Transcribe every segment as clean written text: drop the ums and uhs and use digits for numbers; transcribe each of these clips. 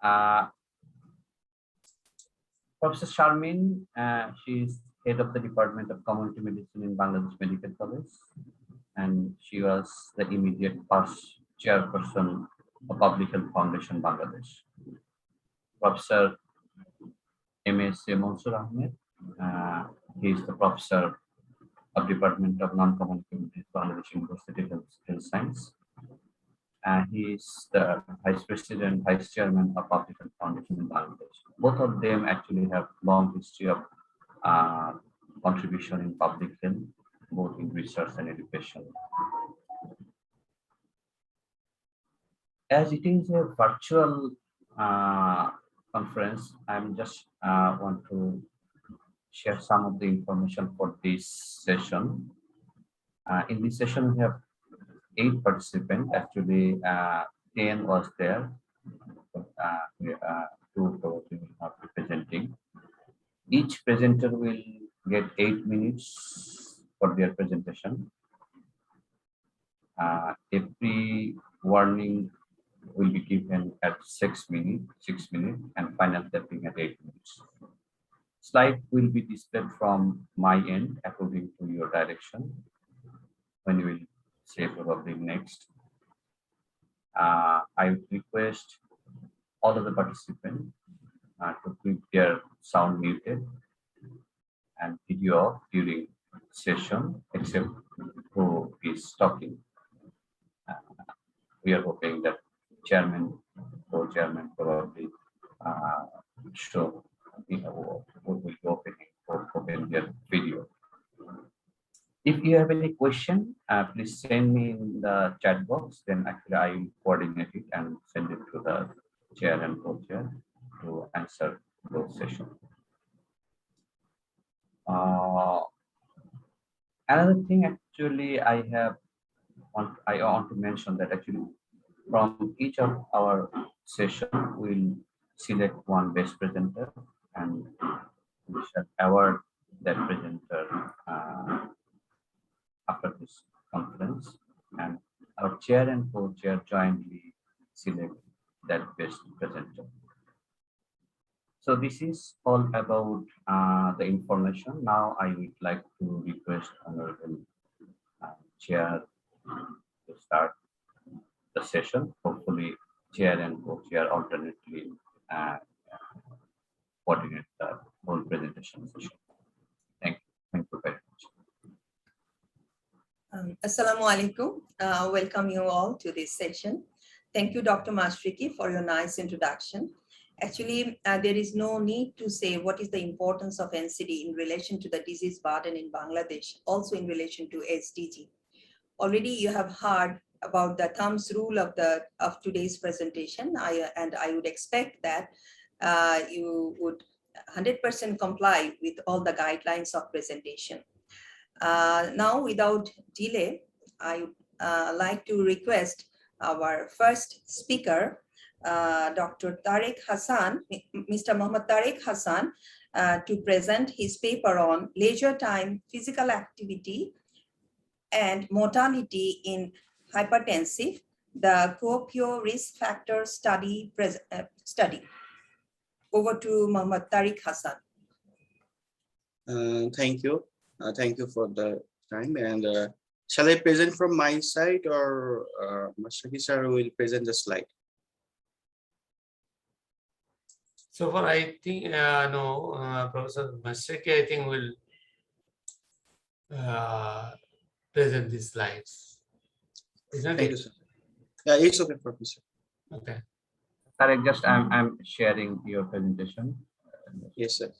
Uh, Professor Sharmin, she is head of the Department of Community Medicine in Bangladesh Medical College, and she was the immediate past chairperson of Public Health Foundation Bangladesh. Professor M.S.A. Mansoor Ahmed, he is the professor of Department of Non-Communicable Bangladesh University of Health Science. He is the Vice President, Vice Chairman of Public Health Foundation in Bangladesh. Both of them actually have long history of contribution in public health, both in research and education. As it is a virtual conference, I'm just want to share some of the information for this session. In this session, we have 8 participants. Actually, 10 was there. But, 2 probably will not be presenting. Each presenter will get 8 minutes for their presentation. Every warning will be given at 6 minutes, and final tapping at 8 minutes. Slide will be displayed from my end according to your direction. When you will say probably next, I would request all of the participants to keep their sound muted and video off during session, except who is talking. We are hoping that chairman or chairman probably show will be open their video. If you have any question, please send me in the chat box. Then actually I will coordinate it and send it to the chair and co-chair to answer those sessions. Another thing actually I want to mention that actually from each of our session we'll select one best presenter and we shall award that presenter after this conference, and our chair and co-chair jointly select that best presenter. So this is all about the information. Now I would like to request Honorable Chair to start the session. Hopefully, chair and co-chair alternately coordinate the whole presentation session. Thank you very much. Assalamu alaikum. Welcome you all to this session. Thank you, Dr. Mashriki, for your nice introduction. Actually, there is no need to say what is the importance of NCD in relation to the disease burden in Bangladesh, also in relation to SDG. Already you have heard about the thumbs rule of today's presentation, and I would expect that you would 100% comply with all the guidelines of presentation. Now, without delay, I would like to request our first speaker, Dr. Tariq Hassan, Mr. Muhammad Tariq Hassan, to present his paper on leisure time physical activity and mortality in hypertensive, the COPIO risk factor study. Over to Muhammad Tariq Hassan. Thank you. Thank you for the time. And shall I present from my side, or Mashriki sir will present the slide? So far, I think Professor Mashriki, I think, will present these slides. Thank you, sir. Yeah, it's okay, Professor. Okay. Tarek, just I'm sharing your presentation. Yes, sir.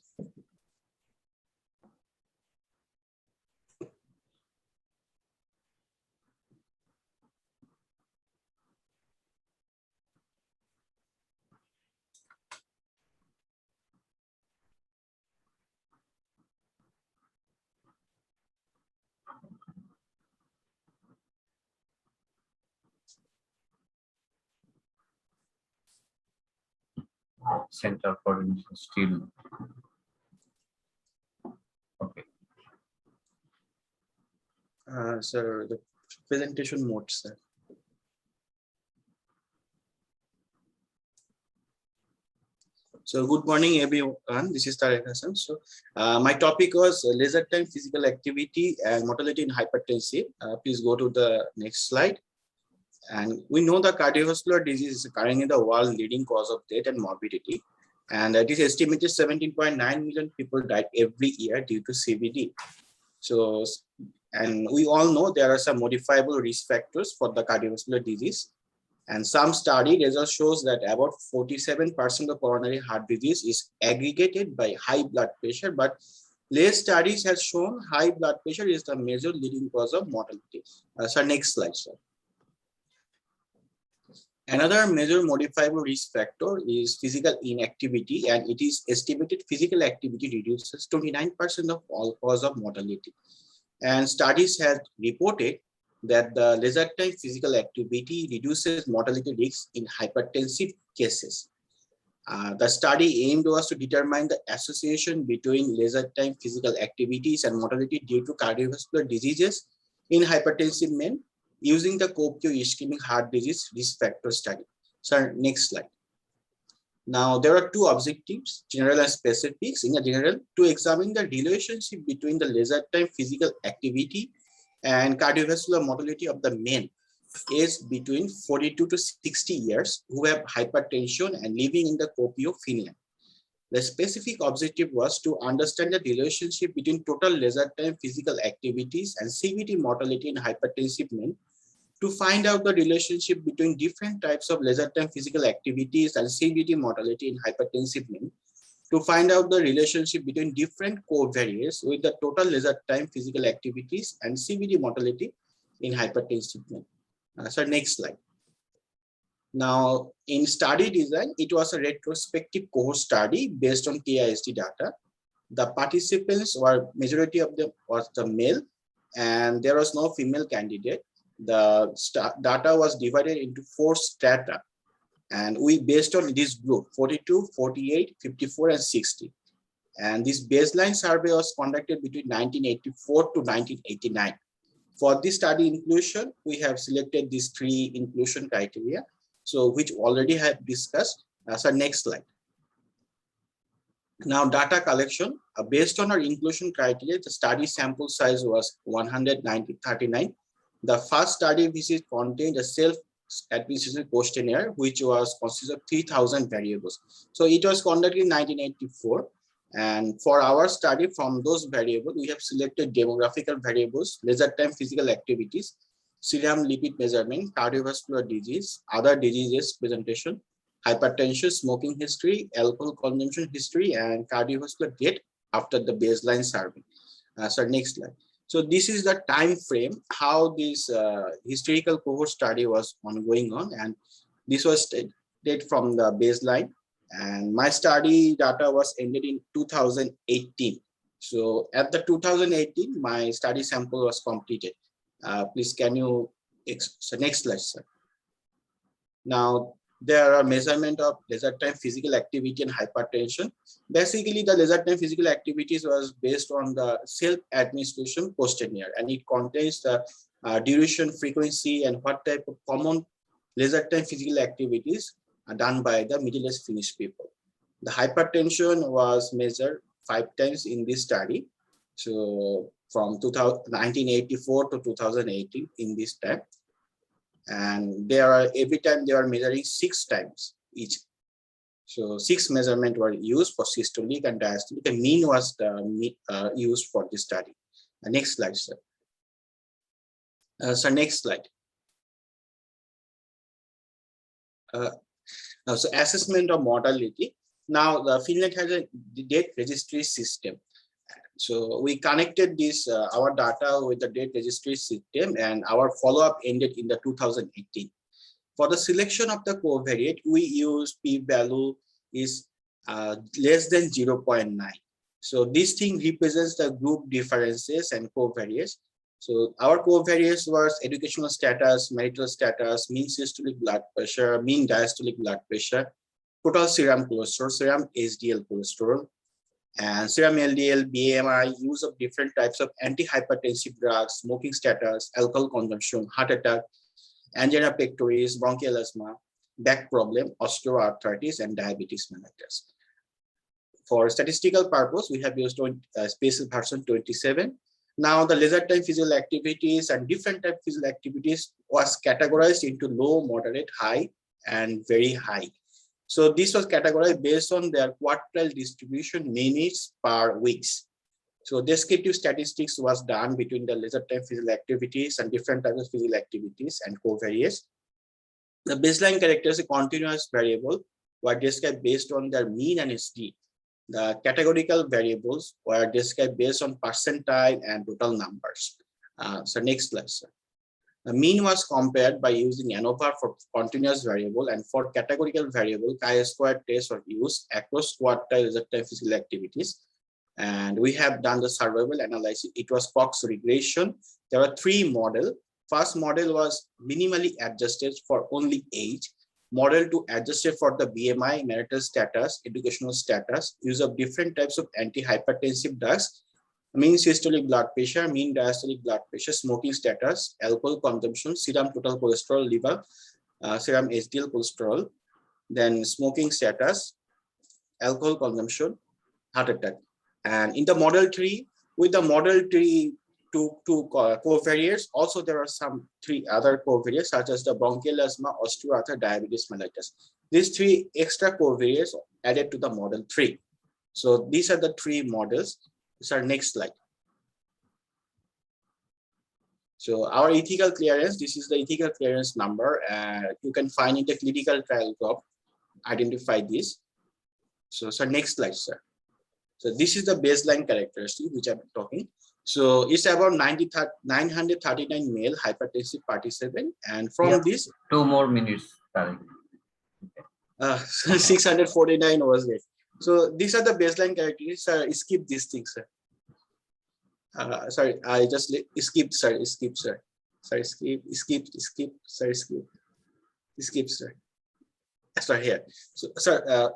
Center for Still. Okay. Sir, the presentation mode, sir. So good morning, everyone. This is Tarek Hassan. So my topic was leisure time physical activity and mortality in hypertension. Please go to the next slide. And we know the cardiovascular disease is currently the world leading cause of death and morbidity. And it is estimated 17.9 million people died every year due to CVD. So, and we all know there are some modifiable risk factors for the cardiovascular disease. And some study results shows that about 47% of coronary heart disease is aggregated by high blood pressure, but less studies have shown high blood pressure is the major leading cause of mortality. So next slide, sir. Another major modifiable risk factor is physical inactivity, and it is estimated physical activity reduces 29% of all cause of mortality. And studies have reported that the leisure time physical activity reduces mortality risks in hypertensive cases. The study aimed was to determine the association between leisure time physical activities and mortality due to cardiovascular diseases in hypertensive men using the COPQ ischemic heart disease risk factor study. So next slide. Now, there are two objectives, general and specifics. In a general, to examine the relationship between the leisure time physical activity and cardiovascular mortality of the men aged between 42 to 60 years who have hypertension and living in the Kuopio, Finland. The specific objective was to understand the relationship between total leisure time physical activities and CVD mortality in hypertensive men, to find out the relationship between different types of leisure time physical activities and CVD mortality in hypertensive men, to find out the relationship between different covariates with the total leisure time physical activities and CVD mortality in hypertensive men. So next slide. Now, in study design, it was a retrospective cohort study based on KIST data. The participants were, majority of them was the male, and there was no female candidate. The data was divided into 4 strata, and we based on this group 42, 48, 54, and 60. And this baseline survey was conducted between 1984 to 1989. For this study inclusion, we have selected these 3 inclusion criteria, so which already have discussed. So next slide. Now, data collection. Based on our inclusion criteria, the study sample size was 139. The first study visit contained a self-administration questionnaire, which was consisted of 3,000 variables. So it was conducted in 1984. And for our study, from those variables, we have selected demographical variables, leisure time physical activities, serum lipid measurement, cardiovascular disease, other diseases presentation, hypertension, smoking history, alcohol consumption history, and cardiovascular death after the baseline survey. So next slide. So this is the time frame how this historical cohort study was ongoing on, and this was dated from the baseline. And my study data was ended in 2018. So at the 2018, my study sample was completed. Please, can you, so next slide, sir. Now, there are measurement of leisure time physical activity and hypertension. Basically, the leisure time physical activities was based on the self-administration questionnaire, and it contains the duration, frequency, and what type of common leisure time physical activities are done by the middle-aged Finnish people. The hypertension was measured 5 times in this study. So from 1984 to 2018 in this time. And there are, every time they are measuring 6 times each. So 6 measurements were used for systolic and diastolic. The mean was used for this study. Next slide, sir. So next slide. So assessment of mortality. Now the Finland has a death registry system. So we connected this our data with the death registry system, and our follow-up ended in the 2018. For the selection of the covariate, we use p-value is less than 0.9. So this thing represents the group differences and covariates. So our covariates was educational status, marital status, mean systolic blood pressure, mean diastolic blood pressure, total serum cholesterol, serum HDL cholesterol, and serum LDL, BMI, use of different types of antihypertensive drugs, smoking status, alcohol consumption, heart attack, angina pectoris, bronchial asthma, back problem, osteoarthritis, and diabetes mellitus. For statistical purpose, we have used special version 27. Now the leisure time physical activities and different type of physical activities was categorized into low, moderate, high, and very high. So this was categorized based on their quartile distribution minutes per weeks. So descriptive statistics was done between the leisure time physical activities and different types of physical activities and covariates. The baseline characters, a continuous variable, were described based on their mean and SD. The categorical variables were described based on percentile and total numbers. So next slide, sir. The mean was compared by using ANOVA for continuous variable, and for categorical variable, chi-square test was used across quartile leisure time physical activities. And we have done the survival analysis. It was Cox regression. There were 3 models. First model was minimally adjusted for only age. Model 2 adjusted for the BMI, marital status, educational status, use of different types of antihypertensive drugs, mean systolic blood pressure, mean diastolic blood pressure, smoking status, alcohol consumption, serum total cholesterol, liver, serum HDL cholesterol, then smoking status, alcohol consumption, heart attack. And in the model 3, with the model 3 two covariates, also there are some 3 other covariates such as the bronchial asthma, osteoarthritis, diabetes mellitus. These 3 extra covariates added to the model 3. So these are the 3 models. This is our next slide. So our ethical clearance, this is the ethical clearance number. You can find in the clinical trial group, identify this. So next slide, sir. So this is the baseline characteristic which I'm talking. So it's about 939 male hypertensive participant, and from this 2 more minutes. Sorry. 649 was it. So these are the baseline characteristics. Skip these things, sir. Sorry, I just skip, sir. Skip, sir. Sorry, skip, sorry, skip, sir. Sorry, here. So, sir,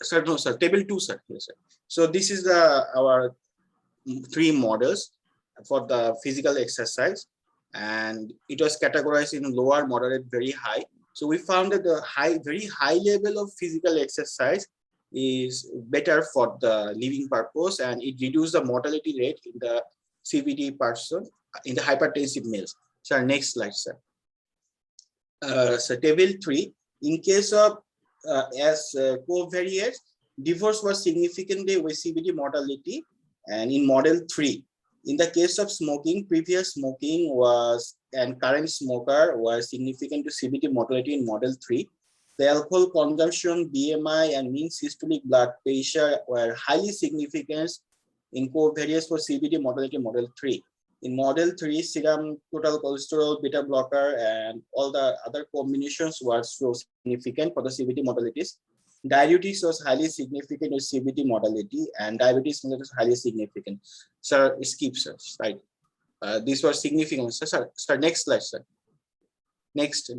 sir, no, sir. Table 2, sir. Yes, sir. So this is our 3 models for the physical exercise, and it was categorized in lower, moderate, very high. So we found that the very high level of physical exercise is better for the living purpose, and it reduced the mortality rate in the CVD person in the hypertensive males. So next slide, sir. So table 3, in case of covariates, divorce was significantly with CVD mortality, and in model 3, in the case of smoking, previous smoking was and current smoker was significant to CVD mortality in model 3. The alcohol consumption, BMI, and mean systolic blood pressure were highly significant in covariates for CVD mortality model 3. In model 3, serum total cholesterol, beta blocker, and all the other combinations were so significant for the CVD mortalities. Diabetes was highly significant with CVD mortality, and diabetes was highly significant. Sir, skip, sir. Right. These were significant. Sir, next slide, sir. Next.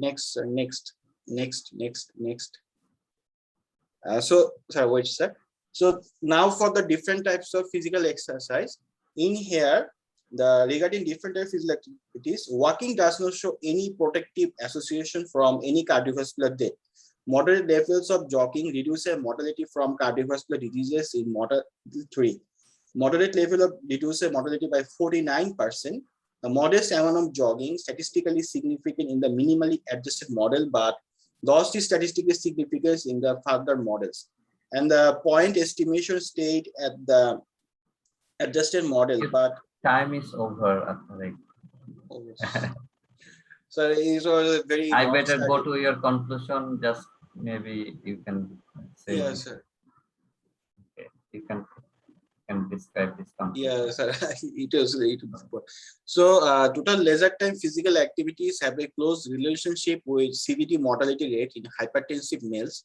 So, sir, wait, sir. So now for the different types of physical exercise, in here, regarding different types of physical activities, walking does not show any protective association from any cardiovascular death. Moderate levels of jogging reduce mortality from cardiovascular diseases in model 3. Moderate level of reduce mortality by 49%. The modest amount of jogging statistically significant in the minimally adjusted model, but lost is statistically significant in the further models. And the point estimation stayed at the adjusted model, but time is over. oh, yes. So it was a very I better go to your conclusion. Just maybe you can say. Yes, sir. Okay, you can describe this conclusion. Yes, sir. It was. So total leisure time physical activities have a close relationship with CVD mortality rate in hypertensive males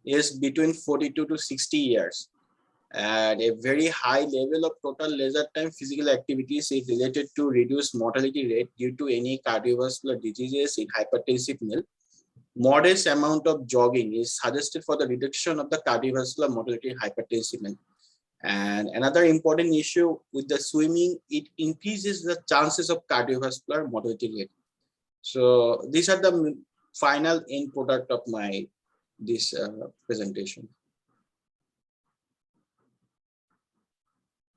is between 42 to 60 years. And a very high level of total leisure time physical activities is related to reduced mortality rate due to any cardiovascular diseases in hypertensive male. Modest amount of jogging is suggested for the reduction of the cardiovascular mortality in hypertensive male. And another important issue with the swimming, it increases the chances of cardiovascular mortality rate. So these are the final end product of my this presentation.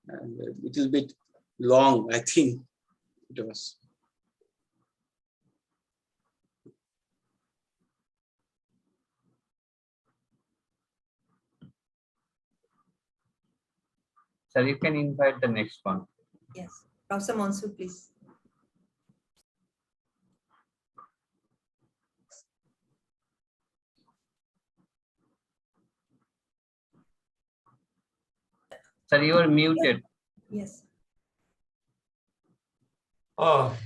and a little bit long, I think it was. Sir, you can invite the next one. Yes, Professor Mansoor, please. Sir, you are muted. Yes. Oh,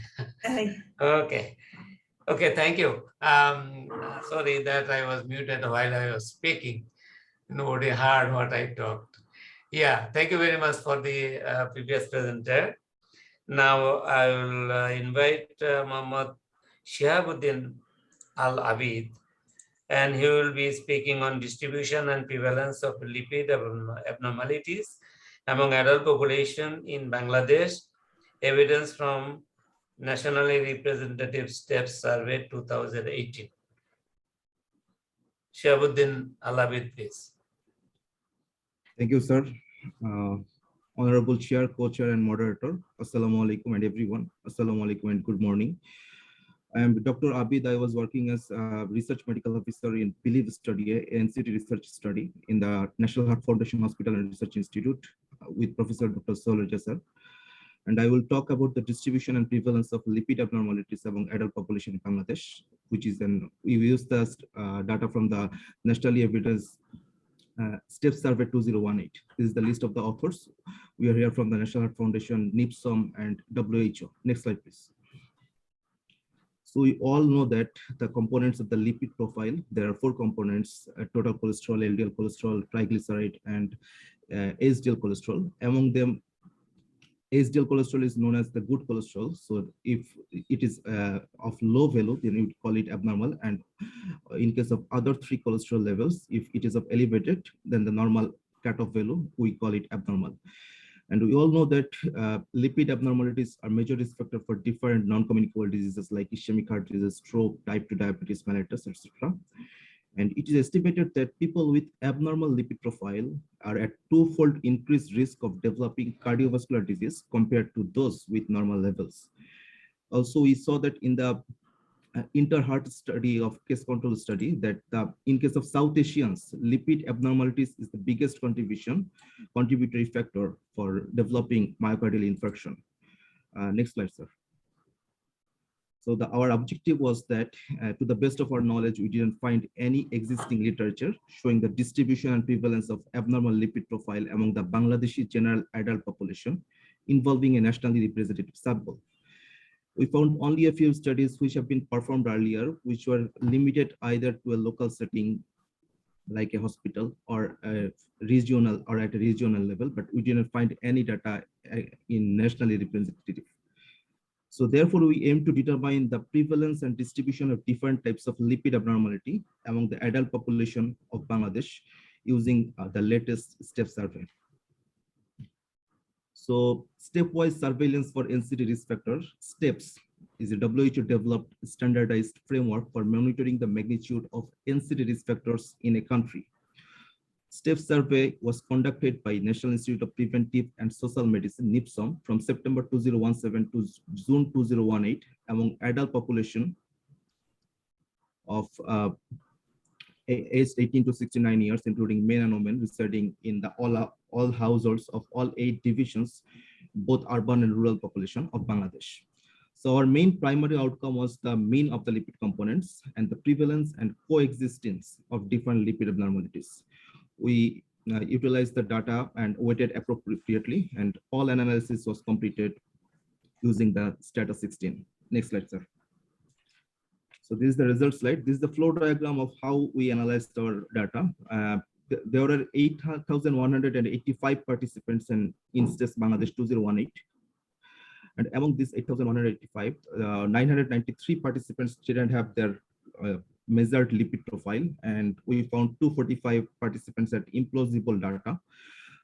Hi. okay. Okay, thank you. Sorry that I was muted while I was speaking. Nobody heard what I talked. Yeah, thank you very much for the previous presenter. Now I will invite Muhammad Shihabuddin Al-Abid, and he will be speaking on distribution and prevalence of lipid abnormalities among adult population in Bangladesh, evidence from Nationally Representative Steps Survey 2018. Shihabuddin Al-Abid, please. Thank you, sir. Honorable Chair, Co-Chair, and Moderator, Assalamu alaikum and everyone. Assalamu alaikum and good morning. I am Dr. Abid. I was working as a research medical officer in PHAB study, a NCD research study in the National Heart Foundation Hospital and Research Institute with Professor Dr. Solarja sir. And I will talk about the distribution and prevalence of lipid abnormalities among adult population in Bangladesh, which is we use the data from the Nationally Evidence Step Survey 2018. This is the list of the authors. We are here from the National Heart Foundation, NIPSOM, and WHO. Next slide, please. So we all know that the components of the lipid profile, there are 4 components: total cholesterol, LDL cholesterol, triglyceride, and HDL cholesterol. Among them, HDL cholesterol is known as the good cholesterol. So if it is of low value, then we would call it abnormal. And in case of other 3 cholesterol levels, if it is of elevated, then the normal cutoff value, we call it abnormal. And we all know that lipid abnormalities are major risk factor for different non-communicable diseases like ischemic heart disease, stroke, type 2 diabetes mellitus, etc. And it is estimated that people with abnormal lipid profile are at 2-fold increased risk of developing cardiovascular disease compared to those with normal levels. Also, we saw that in the inter-heart study of case control study that in case of South Asians, lipid abnormalities is the biggest contributory factor for developing myocardial infarction. Next slide, sir. So our objective was that to the best of our knowledge, we didn't find any existing literature showing the distribution and prevalence of abnormal lipid profile among the Bangladeshi general adult population involving a nationally representative sample. We found only a few studies which have been performed earlier, which were limited either to a local setting like a hospital or a regional or at a regional level, but we didn't find any data in nationally representative. So therefore, we aim to determine the prevalence and distribution of different types of lipid abnormality among the adult population of Bangladesh using the latest STEP survey. So stepwise surveillance for NCD risk factor STEPS is a WHO developed standardized framework for monitoring the magnitude of NCD risk factors in a country. STEPS survey was conducted by National Institute of Preventive and Social Medicine, NIPSOM, from September 2017 to June 2018 among adult population of aged 18 to 69 years, including men and women residing in the all households of all 8 divisions, both urban and rural population of Bangladesh. So our main primary outcome was the mean of the lipid components and the prevalence and coexistence of different lipid abnormalities. We utilized the data and weighted appropriately, and all analysis was completed using the status 16. Next slide, sir. So this is the result slide. This is the flow diagram of how we analyzed our data. There were 8,185 participants in STEPS Bangladesh 2018. And among these 8,185, 993 participants didn't have their measured lipid profile. And we found 245 participants had implausible data.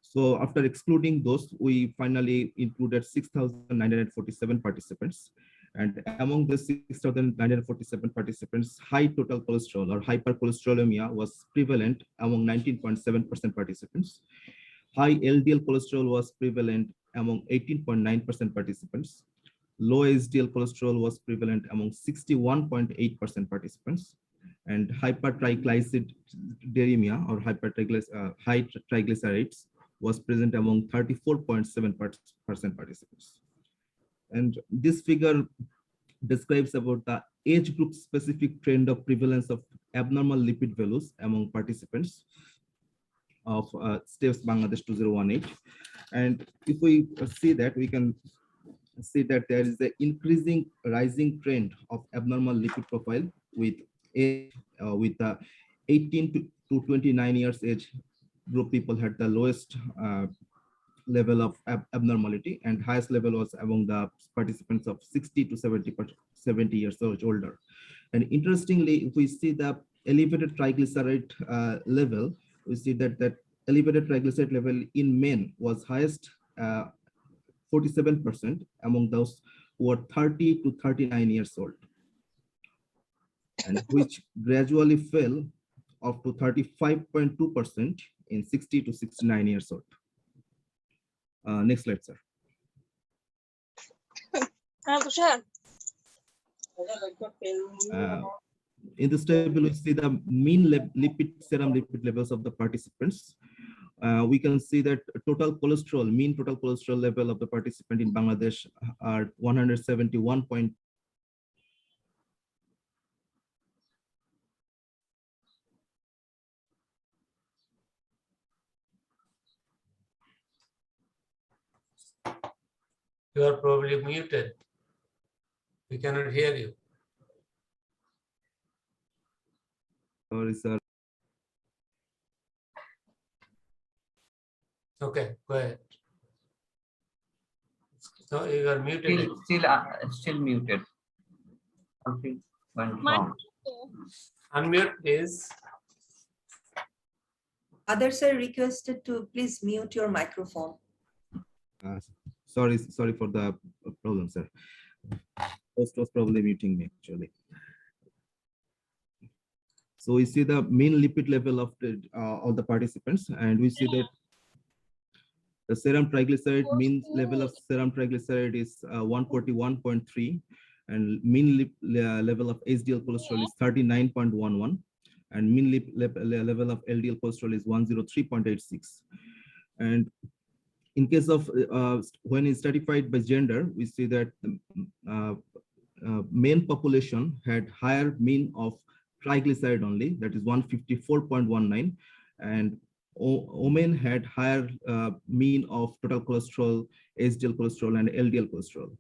So after excluding those, we finally included 6,947 participants. And among the 6,947 participants, high total cholesterol or hypercholesterolemia was prevalent among 19.7% participants. High LDL cholesterol was prevalent among 18.9% participants. Low HDL cholesterol was prevalent among 61.8% participants. And hypertriglyceridemia or high triglycerides was present among 34.7% participants. And this figure describes about the age group specific trend of prevalence of abnormal lipid values among participants of STEPS Bangladesh 2018. And if we see that, we can see that there is an increasing rising trend of abnormal lipid profile with age, with 18 to 29 years age group people had the lowest level of abnormality, and highest level was among the participants of 60 to 70 years older. And interestingly, if we see the elevated triglyceride level, we see that elevated triglyceride level in men was highest 47% among those who are 30 to 39 years old, and which gradually fell up to 35.2% in 60 to 69 years old. Next slide, sir. In this table, we see the mean serum lipid levels of the participants. We can see that mean total cholesterol level of the participant in Bangladesh are 171. You are probably muted. We cannot hear you. Sorry, sir. Okay, go ahead. No, you are muted. Still muted. Something went wrong. Unmute, please. Others are requested to please mute your microphone. Sorry for the problem, sir. Host was probably muting me actually. So we see the mean lipid level of all the participants, and we see that the serum triglyceride mean level of serum triglyceride is 141.3, and mean level of HDL cholesterol is 39.11, and mean level of LDL cholesterol is 103.86. And in case of when it's stratified by gender, we see that main population had higher mean of triglyceride only, that is 154.19, and women had higher mean of total cholesterol, HDL cholesterol, and LDL cholesterol.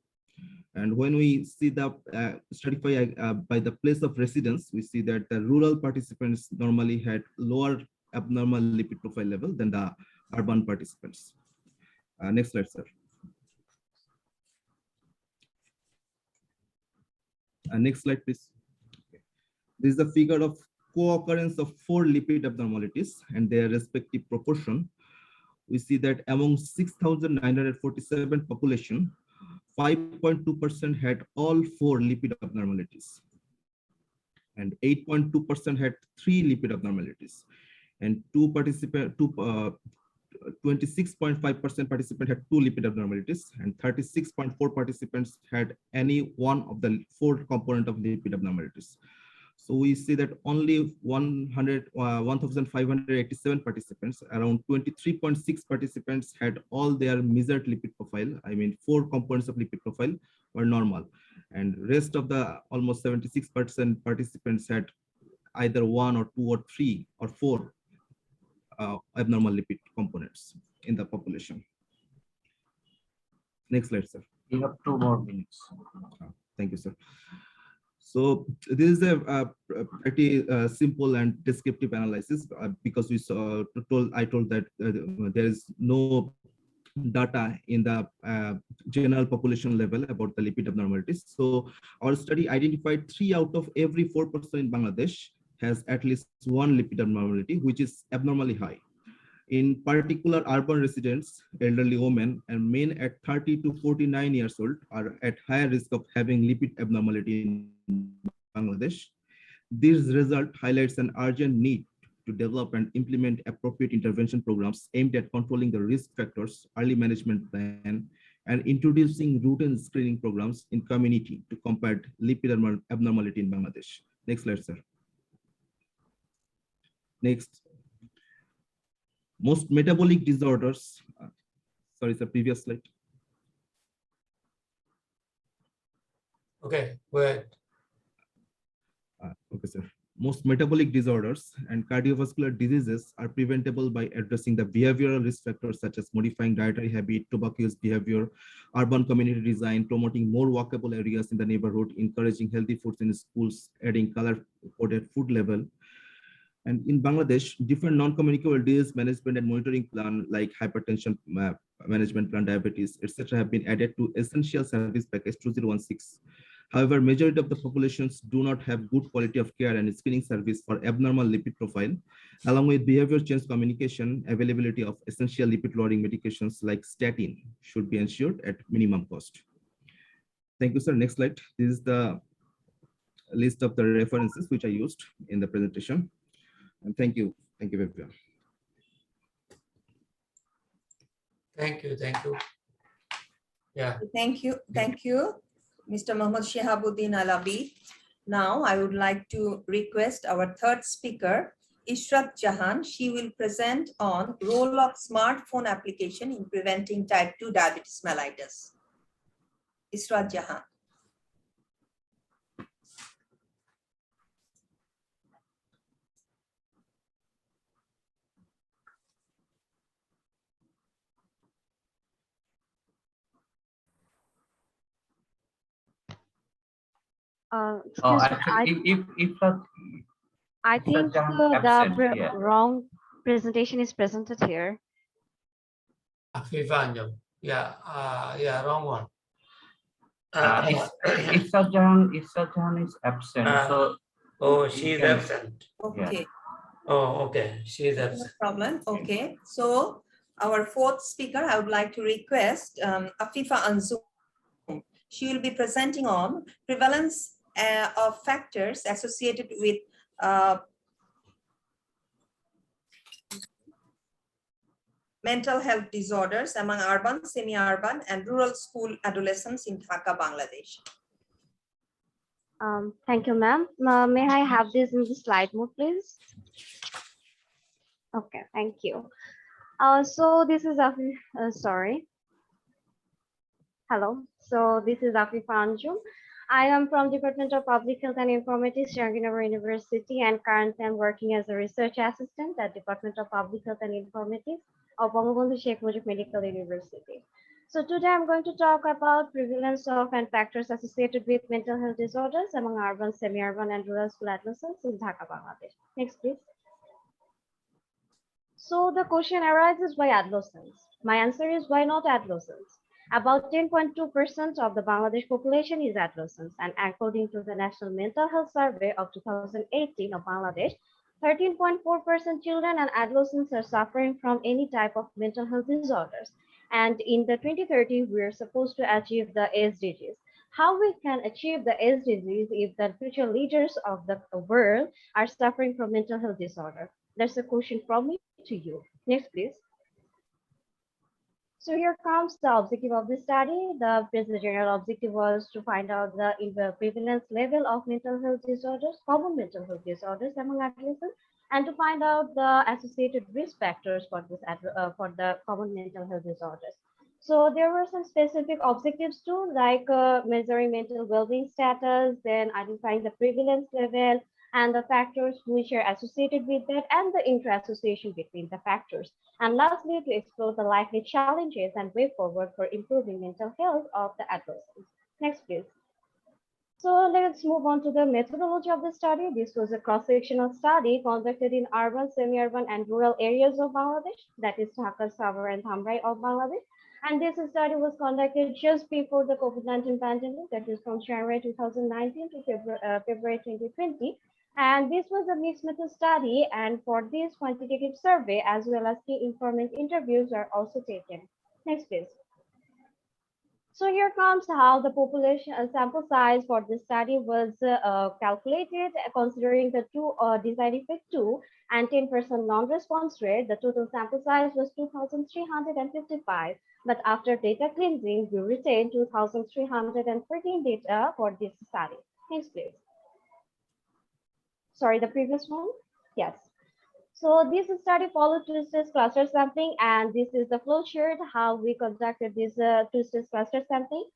And when we see the stratify by the place of residence, we see that the rural participants normally had lower abnormal lipid profile level than the urban participants. Next slide, sir. Next slide, please. Okay. This is the figure of co-occurrence of 4 lipid abnormalities and their respective proportion. We see that among 6,947 population, 5.2% had all 4 lipid abnormalities, and 8.2% had 3 lipid abnormalities, and 26.5% participant had 2 lipid abnormalities, and 36.4 participants had any one of the 4 component of lipid abnormalities. So we see that only 1,587 participants, around 23.6 participants had all their measured lipid profile, I mean 4 components of lipid profile were normal, and rest of the almost 76% participants had either 1 or 2 or 3 or 4 abnormal lipid components in the population. Next slide, sir. You have 2 more minutes. Thank you, sir. So this is a pretty simple and descriptive analysis because I told that there is no data in the general population level about the lipid abnormalities. So our study identified 3 out of every 4 person in Bangladesh has at least 1 lipid abnormality, which is abnormally high. In particular, urban residents, elderly women, and men at 30 to 49 years old are at higher risk of having lipid abnormality in Bangladesh. This result highlights an urgent need to develop and implement appropriate intervention programs aimed at controlling the risk factors, early management plan, and introducing routine screening programs in community to combat lipid abnormality in Bangladesh. Next slide, sir. Next, most metabolic disorders. Sorry, sir, previous slide. Okay, go ahead. Okay, sir. Most metabolic disorders and cardiovascular diseases are preventable by addressing the behavioral risk factors such as modifying dietary habit, tobacco use behavior, urban community design, promoting more walkable areas in the neighborhood, encouraging healthy foods in schools, adding color-coded food level. And in Bangladesh, different non-communicable disease management and monitoring plan like hypertension management plan, diabetes, etc. have been added to Essential Service Package 2016. However, majority of the populations do not have good quality of care and screening service for abnormal lipid profile, along with behavior change communication, availability of essential lipid lowering medications like statin should be ensured at minimum cost. Thank you, sir. Next slide. This is the list of the references which I used in the presentation. And thank you. Thank you, everyone. Thank you. Thank you. Yeah. Thank you. Thank you, Mr. Mohammad Shihabuddin Alabi. Now, I would like to request our third speaker, Ishrat Jahan. She will present on role of smartphone application in preventing type 2 diabetes mellitus. Ishrat Jahan. Oh, Excuse me, actually, I think Jahan the absent, yeah. wrong presentation is presented here. Afifanjam. Yeah. Yeah, wrong one. Ifsat Jahan is absent. So oh, you she's can- absent. Okay. Oh, okay. She's No absent. problem. Okay. So our fourth speaker, I would like to request Afifa Anzum. She will be presenting on prevalence of factors associated with mental health disorders among urban, semi-urban, and rural school adolescents in Dhaka, Bangladesh. Thank you, ma'am. May I have this in the slide mode, please? Okay, thank you. So this is sorry. Hello. So this is Afifa Anjum. I am from Department of Public Health and Informatics, Jahangirnagar University, and currently I'm working as a research assistant at Department of Public Health and Informatics of Bangabandhu Sheikh Mujib Medical University. So today I'm going to talk about prevalence of and factors associated with mental health disorders among urban, semi-urban, and rural school adolescents in Dhaka, Bangladesh. Next, please. So the question arises, why adolescents? My answer is, why not adolescents? About 10.2% of the Bangladesh population is adolescents, and according to the National Mental Health Survey of 2018 of Bangladesh, 13.4% children and adolescents are suffering from any type of mental health disorders. And in the 2030, we are supposed to achieve the SDGs. How we can achieve the SDGs if the future leaders of the world are suffering from mental health disorder? That's a question from me to you. Next, please. So here comes the objective of the study. The general objective was to find out the prevalence level of mental health disorders, common mental health disorders among adolescents, and to find out the associated risk factors for this for the common mental health disorders. So there were some specific objectives too, like measuring mental well-being status, then identifying the prevalence level, and the factors which are associated with that, and the inter-association between the factors. And lastly, to explore the likely challenges and way forward for improving mental health of the adolescents. Next, please. So let's move on to the methodology of the study. This was a cross-sectional study conducted in urban, semi-urban, and rural areas of Bangladesh, that is Dhaka, Savar, and Thamrai of Bangladesh. And this study was conducted just before the COVID-19 pandemic, that is from January 2019 to February 2020. And this was a mixed method study, and for this quantitative survey as well as key informant interviews are also taken. Next, please. So here comes how the population sample size for this study was calculated, considering the two design effect 2 and 10% non-response rate, the total sample size was 2,355. But after data cleansing, we retained 2,313 data for this study. Next, please. Sorry, the previous one? Yes. So this study followed two-stage cluster sampling, and this is the flow chart how we conducted this two-stage cluster sampling.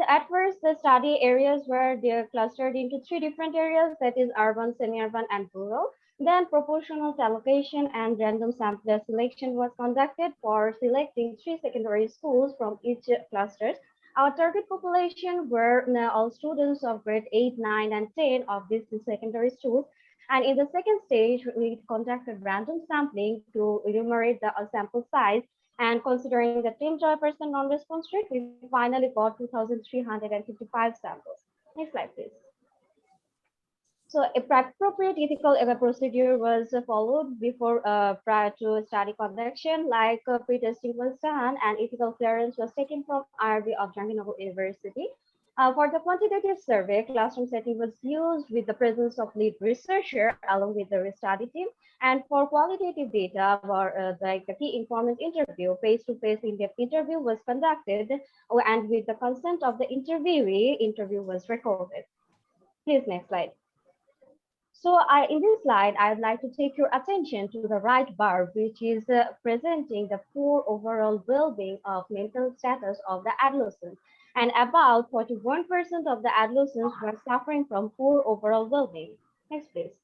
At first, the study areas were they're clustered into three different areas, that is urban, semi-urban, and rural. Then proportional allocation and random sample selection was conducted for selecting three secondary schools from each clusters. Our target population were all students of grade 8, 9, and 10 of these secondary schools. And in the second stage, we conducted random sampling to enumerate the sample size. And considering the 10% non-response rate, we finally got 2,355 samples. Next slide, please. So appropriate ethical procedure was followed before prior to study conduction, like pre-testing was done and ethical clearance was taken from IRB of Jahannagar University. For the quantitative survey, classroom setting was used with the presence of lead researcher along with the study team. And for qualitative data, or like the key informant interview, face-to-face in-depth interview was conducted, and with the consent of the interviewee, interview was recorded. Please, next slide. So in this slide, I'd like to take your attention to the right bar, which is presenting the poor overall well-being of mental status of the adolescents. And about 41% of the adolescents were suffering from poor overall well-being. Next, please.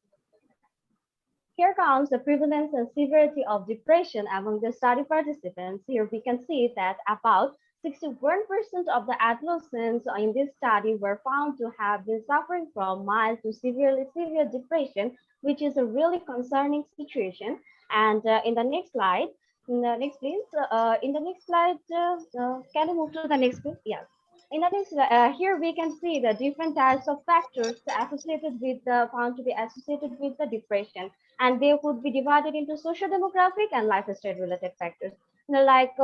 Here comes the prevalence and severity of depression among the study participants. Here we can see that about 61% of the adolescents in this study were found to have been suffering from mild to severely severe depression, which is a really concerning situation. And in the next slide, next please, in the next slide, can you move to the next please? Yes. In the next, here we can see the different types of factors associated with the found to be associated with the depression, and they could be divided into socio-demographic and lifestyle related factors, like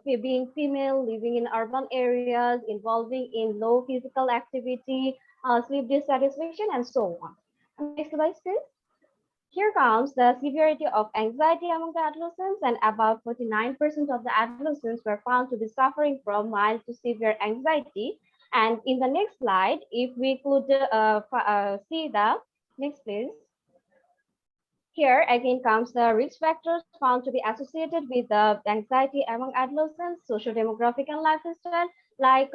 being female, living in urban areas, involving in low physical activity, sleep dissatisfaction, and so on. Next slide, please. Here comes the severity of anxiety among the adolescents, and about 49% of the adolescents were found to be suffering from mild to severe anxiety. And in the next slide, if we could see the next, please. Here again comes the risk factors found to be associated with the anxiety among adolescents, social demographic and lifestyle, like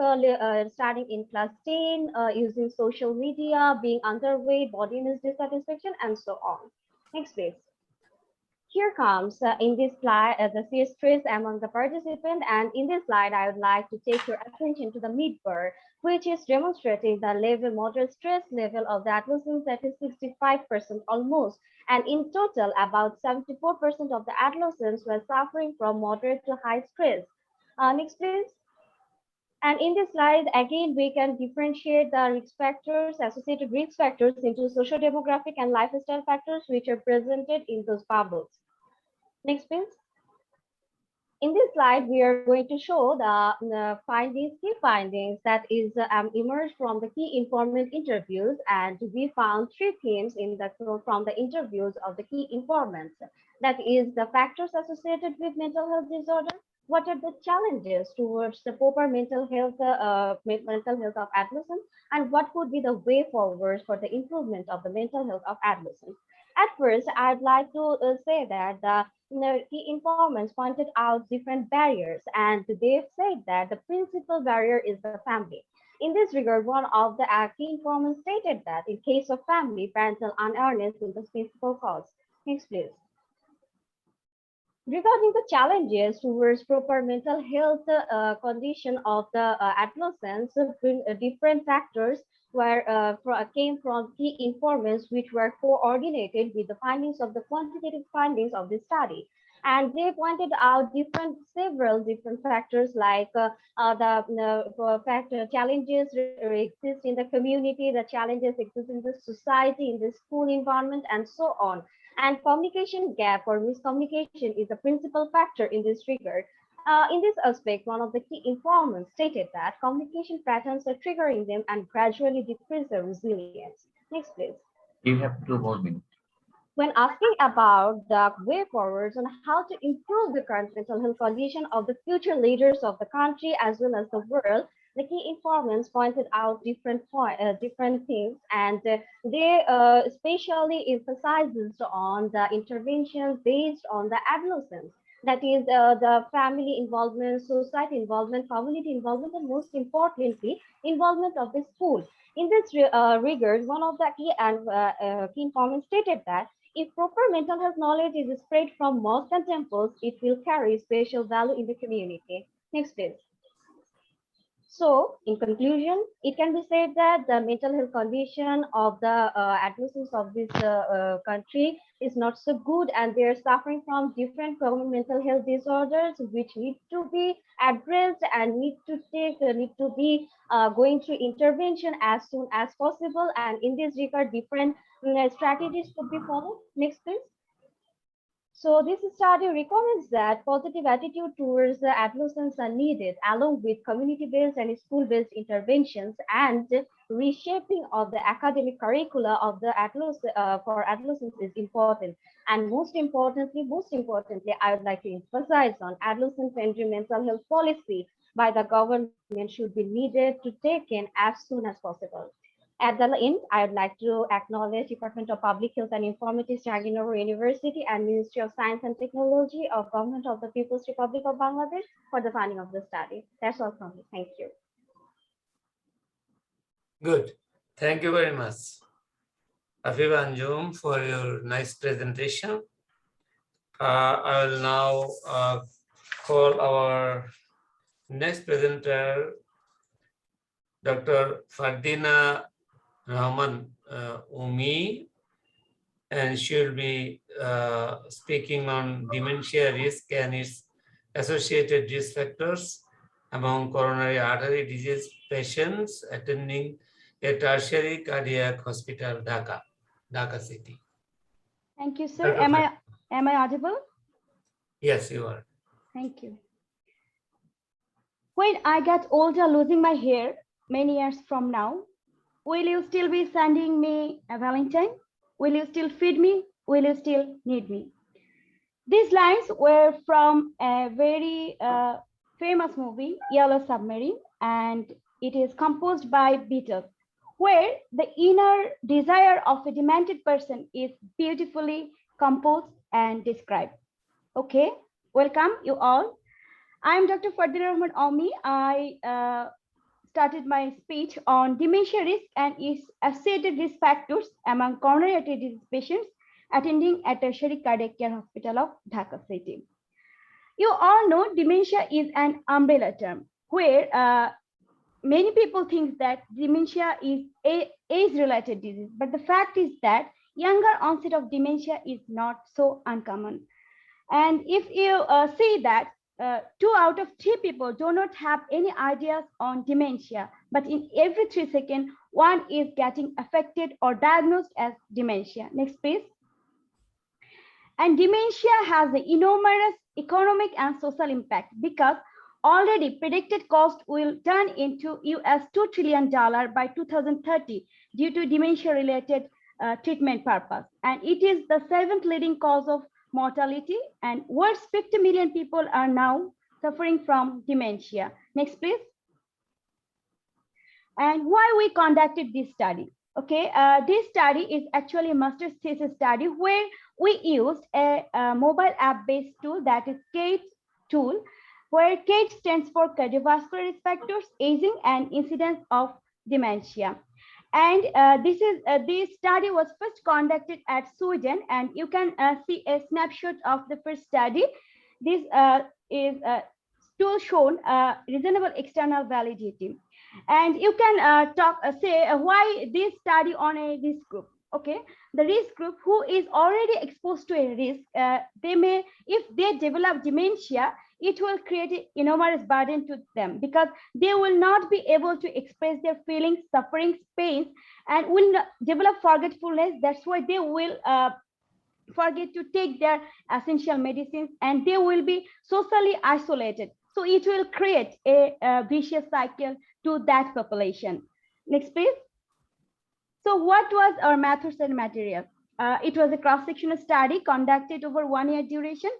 starting in class 10, using social media, being underweight, body image dissatisfaction, and so on. Next, please. Here comes in this slide the fear stress among the participants, and in this slide I would like to take your attention to the mid-bar, which is demonstrating the level moderate stress level of the adolescents, that is 65% almost, and in total about 74% of the adolescents were suffering from moderate to high stress. Next, please. And in this slide, again, we can differentiate the risk factors, associated risk factors into social demographic and lifestyle factors, which are presented in those bubbles. Next, please. In this slide, we are going to show the key findings that is emerged from the key informant interviews, and we found three themes from the interviews of the key informants. That is the factors associated with mental health disorder. What are the challenges towards the proper mental health of adolescents, and what could be the way forward for the improvement of the mental health of adolescents? At first, I'd like to say that the key informants pointed out different barriers, and they've said that the principal barrier is the family. In this regard, one of the key informants stated that in case of family, parental unawareness is the principal cause. Next, please. Regarding the challenges towards proper mental health condition of the adolescents, different factors came from key informants, which were coordinated with the findings of the quantitative findings of the study. And they pointed out several different factors, like challenges exist in the community, the challenges exist in the society, in the school environment, and so on. And communication gap or miscommunication is the principal factor in this regard. In this aspect, one of the key informants stated that communication patterns are triggering them and gradually decrease their resilience. Next, please. You have 2 more minutes. When asking about the way forwards on how to improve the current mental health condition of the future leaders of the country as well as the world, the key informants pointed out different things, and they especially emphasizes on the interventions based on the adolescence. That is the family involvement, society involvement, community involvement, and most importantly, involvement of the school. In this regard, one of the key informants stated that if proper mental health knowledge is spread from mosques and temples, it will carry special value in the community. Next, please. So, in conclusion, it can be said that the mental health condition of the adolescents of this country is not so good, and they are suffering from different common mental health disorders, which need to be addressed and need to be going through intervention as soon as possible. And in this regard, different strategies could be followed. Next, please. So this study recommends that positive attitude towards the adolescents are needed, along with community-based and school-based interventions and reshaping of the academic curricula of the for adolescents is important. And most importantly, I would like to emphasize on adolescent-friendly mental health policy by the government should be needed to take in as soon as possible. At the end, I would like to acknowledge Department of Public Health and Informatics, Jaginnaugar University, and Ministry of Science and Technology of Government of the People's Republic of Bangladesh for the funding of the study. That's all from me. Thank you. Good. Thank you very much, Afiba Anjum, for your nice presentation. I will now call our next presenter, Dr. Fardina Rahman Umi, and she'll be speaking on dementia risk and its associated risk factors among coronary artery disease patients attending a tertiary cardiac hospital, Dhaka City. Thank you, sir. Am I audible? Yes, you are. Thank you. When I get older, losing my hair many years from now, will you still be sending me a Valentine? Will you still feed me? Will you still need me? These lines were from a very famous movie, Yellow Submarine, and it is composed by Beatles, where the inner desire of a demented person is beautifully composed and described. Okay, welcome you all. I'm Dr. Fardina Rahman Omi. I started my speech on dementia risk and its associated risk factors among coronary artery disease patients attending a tertiary cardiac care hospital of Dhaka City. You all know dementia is an umbrella term where many people think that dementia is a age-related disease, but the fact is that younger onset of dementia is not so uncommon. And if you see that 2 out of 3 people do not have any ideas on dementia, but in every 3 seconds, one is getting affected or diagnosed as dementia. Next, please. And dementia has an enormous economic and social impact because already predicted cost will turn into US $2 trillion by 2030 due to dementia-related treatment purpose. And it is the 7th leading cause of mortality, and world's 50 million people are now suffering from dementia. Next, please. And why we conducted this study? Okay, this study is actually a master's thesis study where we used a mobile app-based tool, that is CATE tool, where CATE stands for cardiovascular risk factors, aging, and incidence of dementia. And this study was first conducted at Sweden, and you can see a snapshot of the first study. This is tool shown reasonable external validity. And you can say why this study on a risk group. Okay, the risk group who is already exposed to a risk, they may, if they develop dementia, it will create an enormous burden to them because they will not be able to express their feelings, sufferings, pains, and will develop forgetfulness. That's why they will forget to take their essential medicines, and they will be socially isolated. So it will create a vicious cycle to that population. Next, please. So what was our methods and materials? It was a cross-sectional study conducted over 1 year duration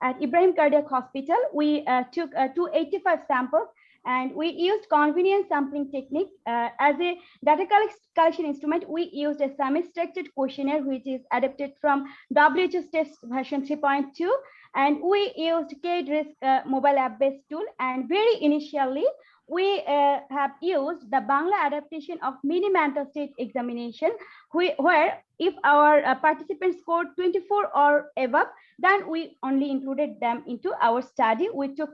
at Ibrahim Cardiac Hospital. We took 285 samples, and we used convenient sampling technique. As a data collection instrument, we used a semi-structured questionnaire, which is adapted from WHO's test version 3.2, and we used K-Risk mobile app-based tool. And very initially, we have used the Bangla adaptation of mini mental state examination, where if our participants scored 24 or above, then we only included them into our study. We took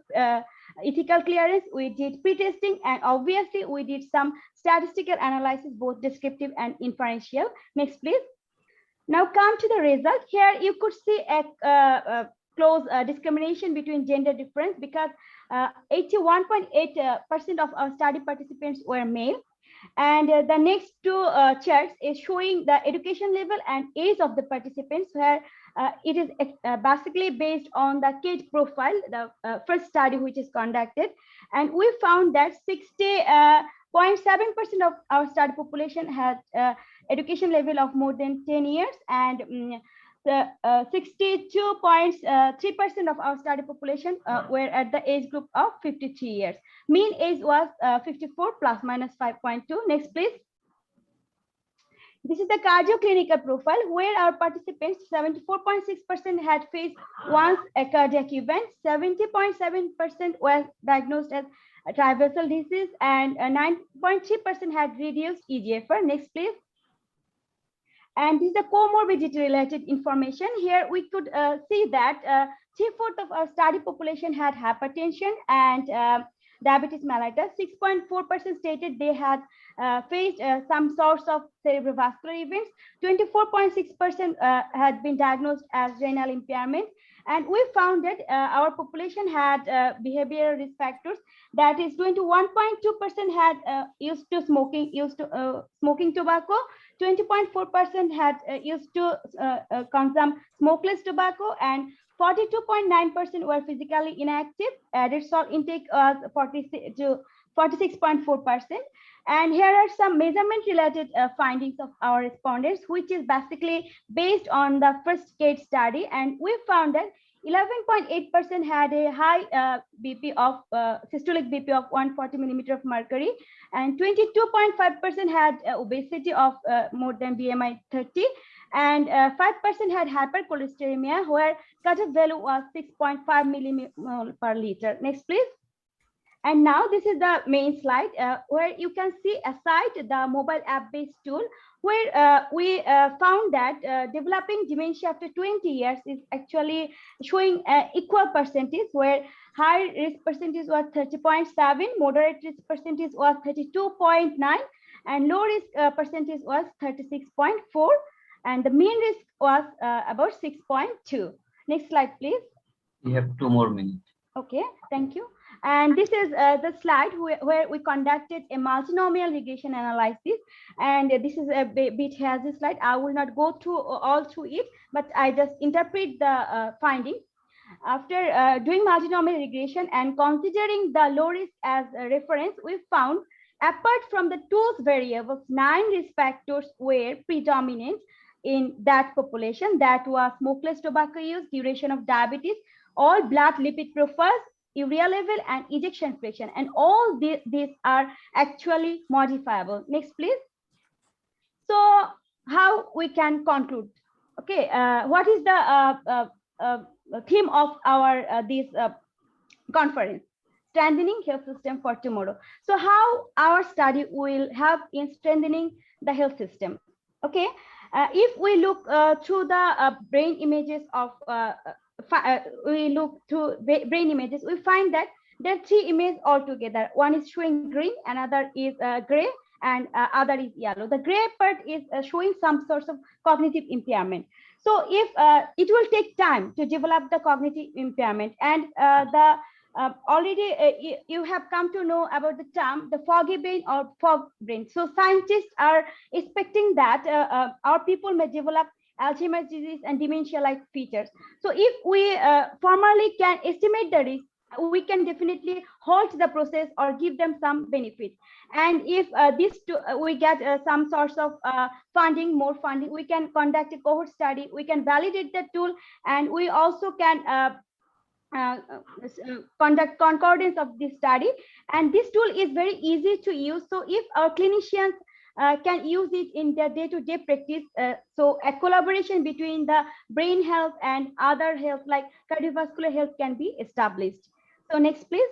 ethical clearance, we did pre-testing, and obviously we did some statistical analysis, both descriptive and inferential. Next, please. Now come to the result. Here you could see a close discrimination between gender difference, because 81.8% of our study participants were male. And the next two charts is showing the education level and age of the participants, where it is basically based on the KID profile, the first study which is conducted. And we found that 60.7% of our study population had education level of more than 10 years, and the 62.3% of our study population were at the age group of 53 years. Mean age was 54 plus minus 5.2. Next, please. This is the cardioclinical profile, where our participants, 74.6% had faced once a cardiac event, 70.7% were diagnosed as trivessel disease, and 9.3% had reduced EGFR. Next, please. And this is the comorbidity related information. Here we could see that 3/4 of our study population had hypertension and diabetes mellitus. 6.4% stated they had faced some source of cerebrovascular events. 24.6% had been diagnosed as renal impairment. And we found that our population had behavioral risk factors. That is, 21.2% had smoking tobacco. 20.4% had used to consume smokeless tobacco, and 42.9% were physically inactive. Added salt intake was 46.4%. And here are some measurement related findings of our respondents, which is basically based on the first case study. And we found that 11.8% had a high BP of systolic BP of 140 millimeter of mercury, and 22.5% had obesity of more than BMI 30, and 5% had hypercholesteremia, where cutoff value was 6.5 millimole per liter. Next, please. And now this is the main slide where you can see aside the mobile app-based tool, where we found that developing dementia after 20 years is actually showing equal percentage, where high risk percentage was 30.7, moderate risk percentage was 32.9, and low risk percentage was 36.4, and the mean risk was about 6.2. Next slide, please. We have 2 more minutes. Okay, thank you. And this is the slide where we conducted a multinomial regression analysis. And this is a bit hazy slide. I will not go through all through it, but I just interpret the findings. After doing multinomial regression and considering the low risk as a reference, we found apart from the 2 variables, 9 risk factors were predominant in that population. That was smokeless tobacco use, duration of diabetes, all blood lipid profiles, urea level, and ejection fraction, and all these are actually modifiable. Next, please. So how we can conclude? Okay, what is the theme of our this conference? Strengthening health system for tomorrow. So how our study will help in strengthening the health system? Okay, if we look through the brain images of we find that there are 3 images altogether. One is showing green, another is gray, and other is yellow. The gray part is showing some sorts of cognitive impairment. So if it will take time to develop the cognitive impairment, and already you have come to know about the term the foggy brain or fog brain. So scientists are expecting that our people may develop Alzheimer's disease and dementia-like features. So if we formally can estimate the risk we can definitely halt the process or give them some benefit. And if we get some sorts of funding, more funding, we can conduct a cohort study, we can validate the tool, and we also can conduct concordance of this study. And this tool is very easy to use, so if our clinicians can use it in their day-to-day practice, so a collaboration between the brain health and other health like cardiovascular health can be established. So next please.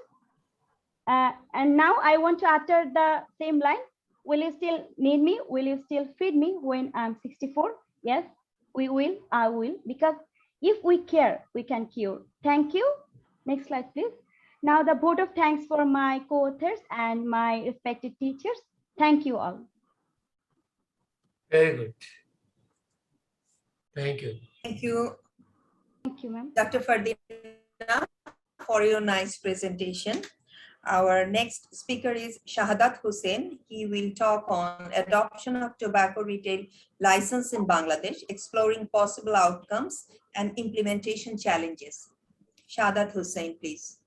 And now I want to utter the same line. Will you still need me? Will you still feed me when I'm 64? Yes, we will, I will, because if we care, we can cure. Thank you. Next slide, please. Now the vote of thanks for my co-authors and my respected teachers. Thank you all. Very good. Thank you. Thank you, Ma'am. Dr. Fardina, for your nice presentation. Our next speaker is Shahadat Hussain. He will talk on adoption of tobacco retail license in Bangladesh, exploring possible outcomes and implementation challenges. Shahadat Hussain, please.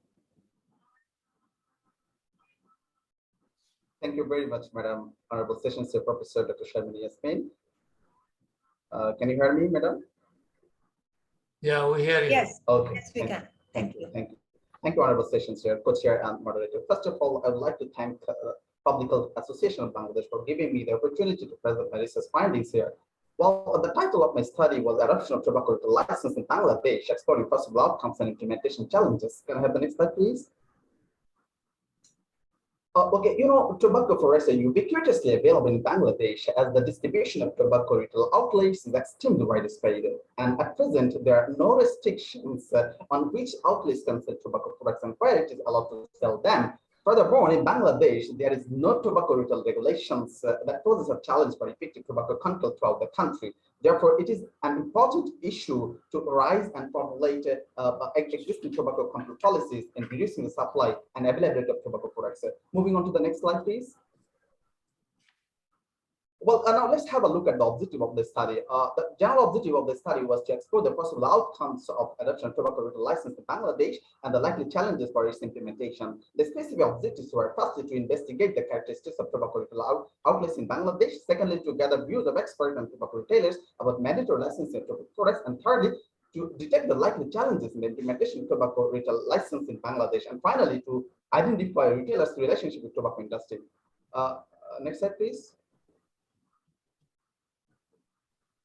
Thank you very much, Madam. Honorable Session Chair, Professor Dr. Sharmini Yasmin. Can you hear me, Madam? Yeah, we hear you. Yes, Okay. yes, we can. Thank you. Thank you. Thank you, Honorable Session Chair, Co-Chair and Moderator. First of all, I would like to thank Public Health Association of Bangladesh for giving me the opportunity to present my research findings here. Well, the title of my study was Adoption of Tobacco Retail License in Bangladesh, Exploring Possible Outcomes and Implementation Challenges. Can I have the next slide, please? Okay, you know, tobacco products are ubiquitously available in Bangladesh as the distribution of tobacco retail outlets is extremely widespread. And at present, there are no restrictions on which outlets can sell tobacco products and where it is allowed to sell them. Furthermore, in Bangladesh, there is no tobacco retail regulations that poses a challenge for effective tobacco control throughout the country. Therefore, it is an important issue to arise and formulate existing tobacco control policies in reducing the supply and availability of tobacco products. Moving on to the next slide, please. Well, now let's have a look at the objective of the study. The general objective of the study was to explore the possible outcomes of adoption of tobacco retail license in Bangladesh and the likely challenges for its implementation. The specific objectives were firstly to investigate the characteristics of tobacco retail outlets in Bangladesh, secondly to gather views of experts and tobacco retailers about mandatory licensing of tobacco products, and thirdly to detect the likely challenges in the implementation of tobacco retail license in Bangladesh, and finally to identify retailers' relationship with tobacco industry. Next slide, please.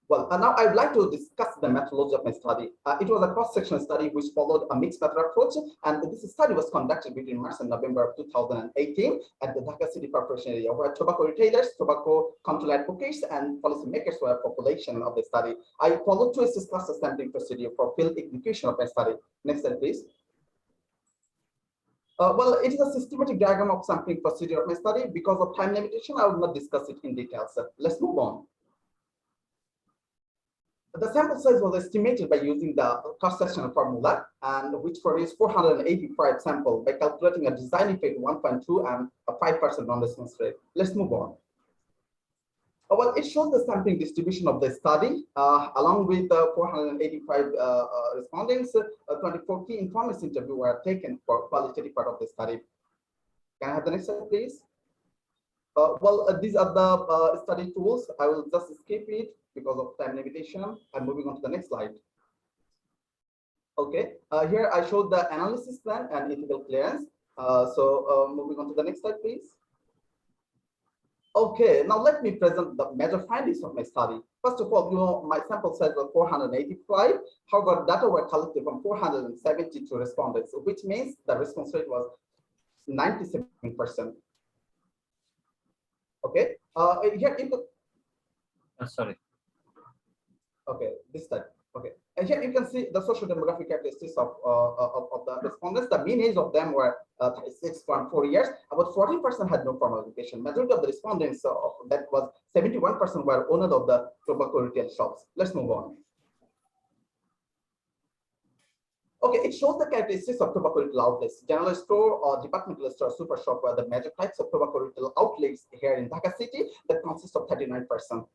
Well, now I would like to discuss the methodology of my study. It was a cross-sectional study which followed a mixed method approach, and this study was conducted between March and November of 2018 at the Dhaka City Corporation area, where tobacco retailers, tobacco control advocates, and policymakers were a population of the study. I followed two cluster sampling procedure for field execution of my study. Next slide, please. Well, it is a systematic diagram of sampling procedure of my study. Because of time limitation, I will not discuss it in detail. So let's move on. The sample size was estimated by using the cross-sectional formula, and which produced 485 samples by calculating a design effect 1.2 and a 5% non-response rate. Let's move on. Well, it shows the sampling distribution of the study, along with 485 respondents. 24 key informants interviews were taken for qualitative part of the study. Can I have the next slide, please? These are the study tools. I will just skip it because of time limitation. I'm moving on to the next slide. Okay, here I showed the analysis plan and ethical clearance. Moving on to the next slide, please. Okay, now let me present the major findings of my study. First of all, you know, my sample size was 485. However, data were collected from 472 respondents, which means the response rate was 97%. Okay, here in the sorry. Okay, this time. Okay, and here you can see the social demographic characteristics of the respondents. The mean age of them were 6.4 years. About 14% had no formal education. Majority of the respondents, that was 71%, were owners of the tobacco retail shops. Let's move on. Okay, it shows the characteristics of tobacco retail outlets. General store or departmental store, super shop were the major types of tobacco retail outlets here in Dhaka city that consist of 39%.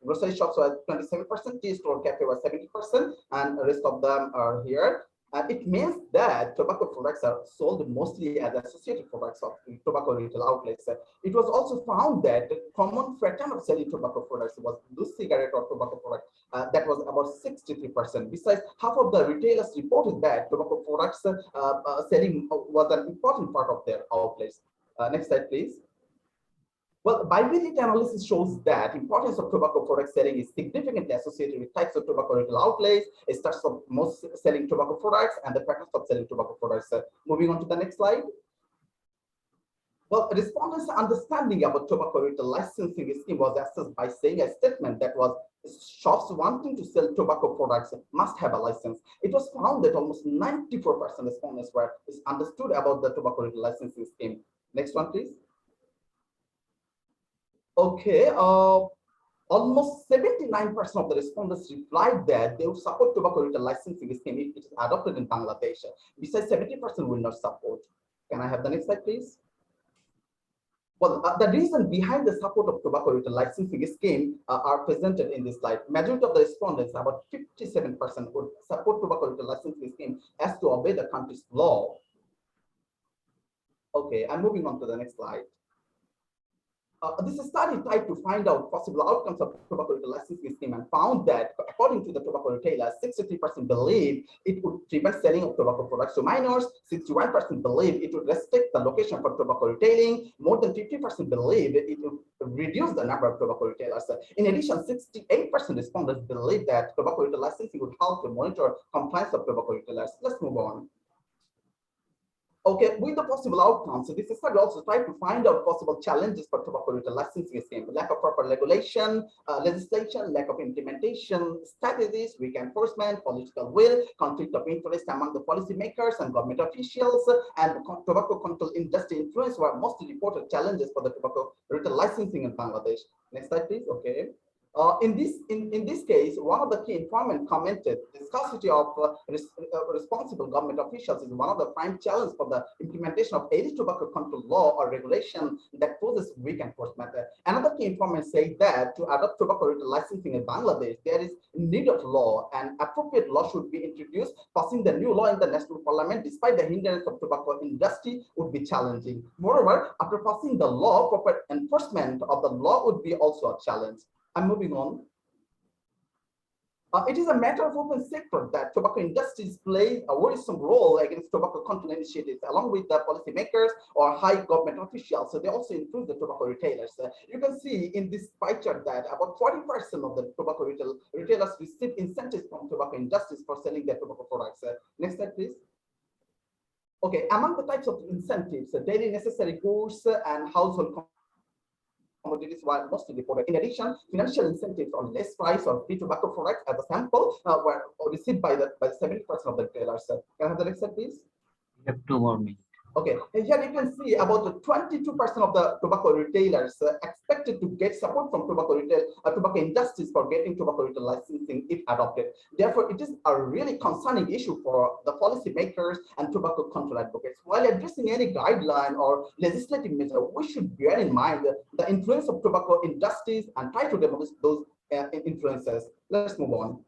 Grocery shops were 27%, tea store cafe was 70%, and the rest of them are here. It means that tobacco products are sold mostly as associated products of tobacco retail outlets. It was also found that the common pattern of selling tobacco products was loose cigarette or tobacco product. That was about 63%. Besides, half of the retailers reported that tobacco products selling was an important part of their outlets. Next slide, please. Well, bivalent analysis shows that importance of tobacco product selling is significantly associated with types of tobacco retail outlets, stats of most selling tobacco products, and the patterns of selling tobacco products. Moving on to the next slide. Well, respondents' understanding about tobacco retail licensing scheme was assessed by saying a statement that was shops wanting to sell tobacco products must have a license. It was found that almost 94% respondents were understood about the tobacco retail licensing scheme. Next one, please. Okay, almost 79% of the respondents replied that they would support tobacco retail licensing scheme if it is adopted in Bangladesh. Besides, 70% will not support. Can I have the next slide, please? Well, the reason behind the support of tobacco retail licensing scheme are presented in this slide. Majority of the respondents, about 57%, would support tobacco retail licensing scheme as to obey the country's law. Okay, I'm moving on to the next slide. This study tried to find out possible outcomes of tobacco retail licensing scheme and found that, according to the tobacco retailers, 63% believe it would prevent selling of tobacco products to minors, 61% believe it would restrict the location for tobacco retailing, more than 50% believe it would reduce the number of tobacco retailers. In addition, 68% respondents believe that tobacco retail licensing would help to monitor compliance of tobacco retailers. Let's move on. Okay, with the possible outcomes, this study also tried to find out possible challenges for tobacco retail licensing scheme: lack of proper regulation, legislation, lack of implementation strategies, weak enforcement, political will, conflict of interest among the policymakers and government officials, and tobacco control industry influence were most reported challenges for the tobacco retail licensing in Bangladesh. Next slide, please. Okay. In this case, one of the key informant commented, the scarcity of responsible government officials is one of the prime challenges for the implementation of any tobacco control law or regulation that poses weak enforcement. Another key informant said that to adopt tobacco retail licensing in Bangladesh, there is need of law, and appropriate law should be introduced. Passing the new law in the national parliament, despite the hindrance of tobacco industry, would be challenging. Moreover, after passing the law, proper enforcement of the law would be also a challenge. I'm moving on. It is a matter of open secret that tobacco industries play a worrisome role against tobacco control initiatives, along with the policymakers or high government officials. So they also include the tobacco retailers. You can see in this pie chart that about 40% of the tobacco retailers receive incentives from tobacco industries for selling their tobacco products. Next slide, please. Okay, among the types of incentives, daily necessary goods and household commodities were mostly reported. In addition, financial incentives on less price or free tobacco products as a sample were received by 70% of the retailers. Can I have the next slide, please? You have 2 more minutes. Okay, and here you can see about 22% of the tobacco retailers expected to get support from tobacco industries for getting tobacco retail licensing if adopted. Therefore, it is a really concerning issue for the policymakers and tobacco control advocates. While addressing any guideline or legislative measure, we should bear in mind the influence of tobacco industries and try to demolish those influences. Let's move on.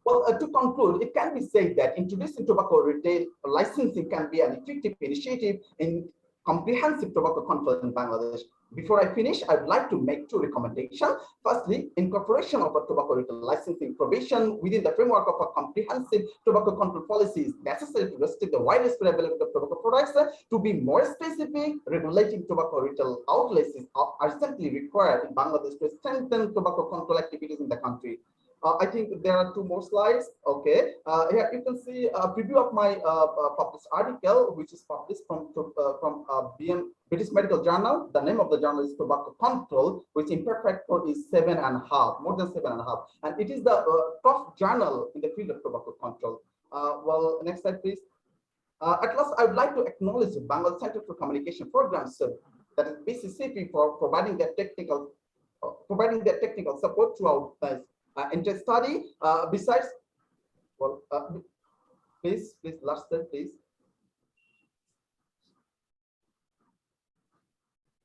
Well, to conclude, it can be said that introducing tobacco retail licensing can be an effective initiative in comprehensive tobacco control in Bangladesh. Before I finish, I'd like to make 2 recommendations. Firstly, incorporation of a tobacco retail licensing provision within the framework of a comprehensive tobacco control policy is necessary to restrict the widespread availability of tobacco products. To be more specific, regulating tobacco retail outlets is urgently required in Bangladesh to strengthen tobacco control activities in the country. I think there are 2 more slides. Okay, here you can see a preview of my published article, which is published from British Medical Journal. The name of the journal is Tobacco Control, which imperfect code is 7.5, more than 7.5, and it is the top journal in the field of tobacco control. Well, next slide, please. At last, I would like to acknowledge the Bengal Center for Communication Programs, that is BCCP, for providing their technical support throughout into study. Besides, well, please, last slide, please.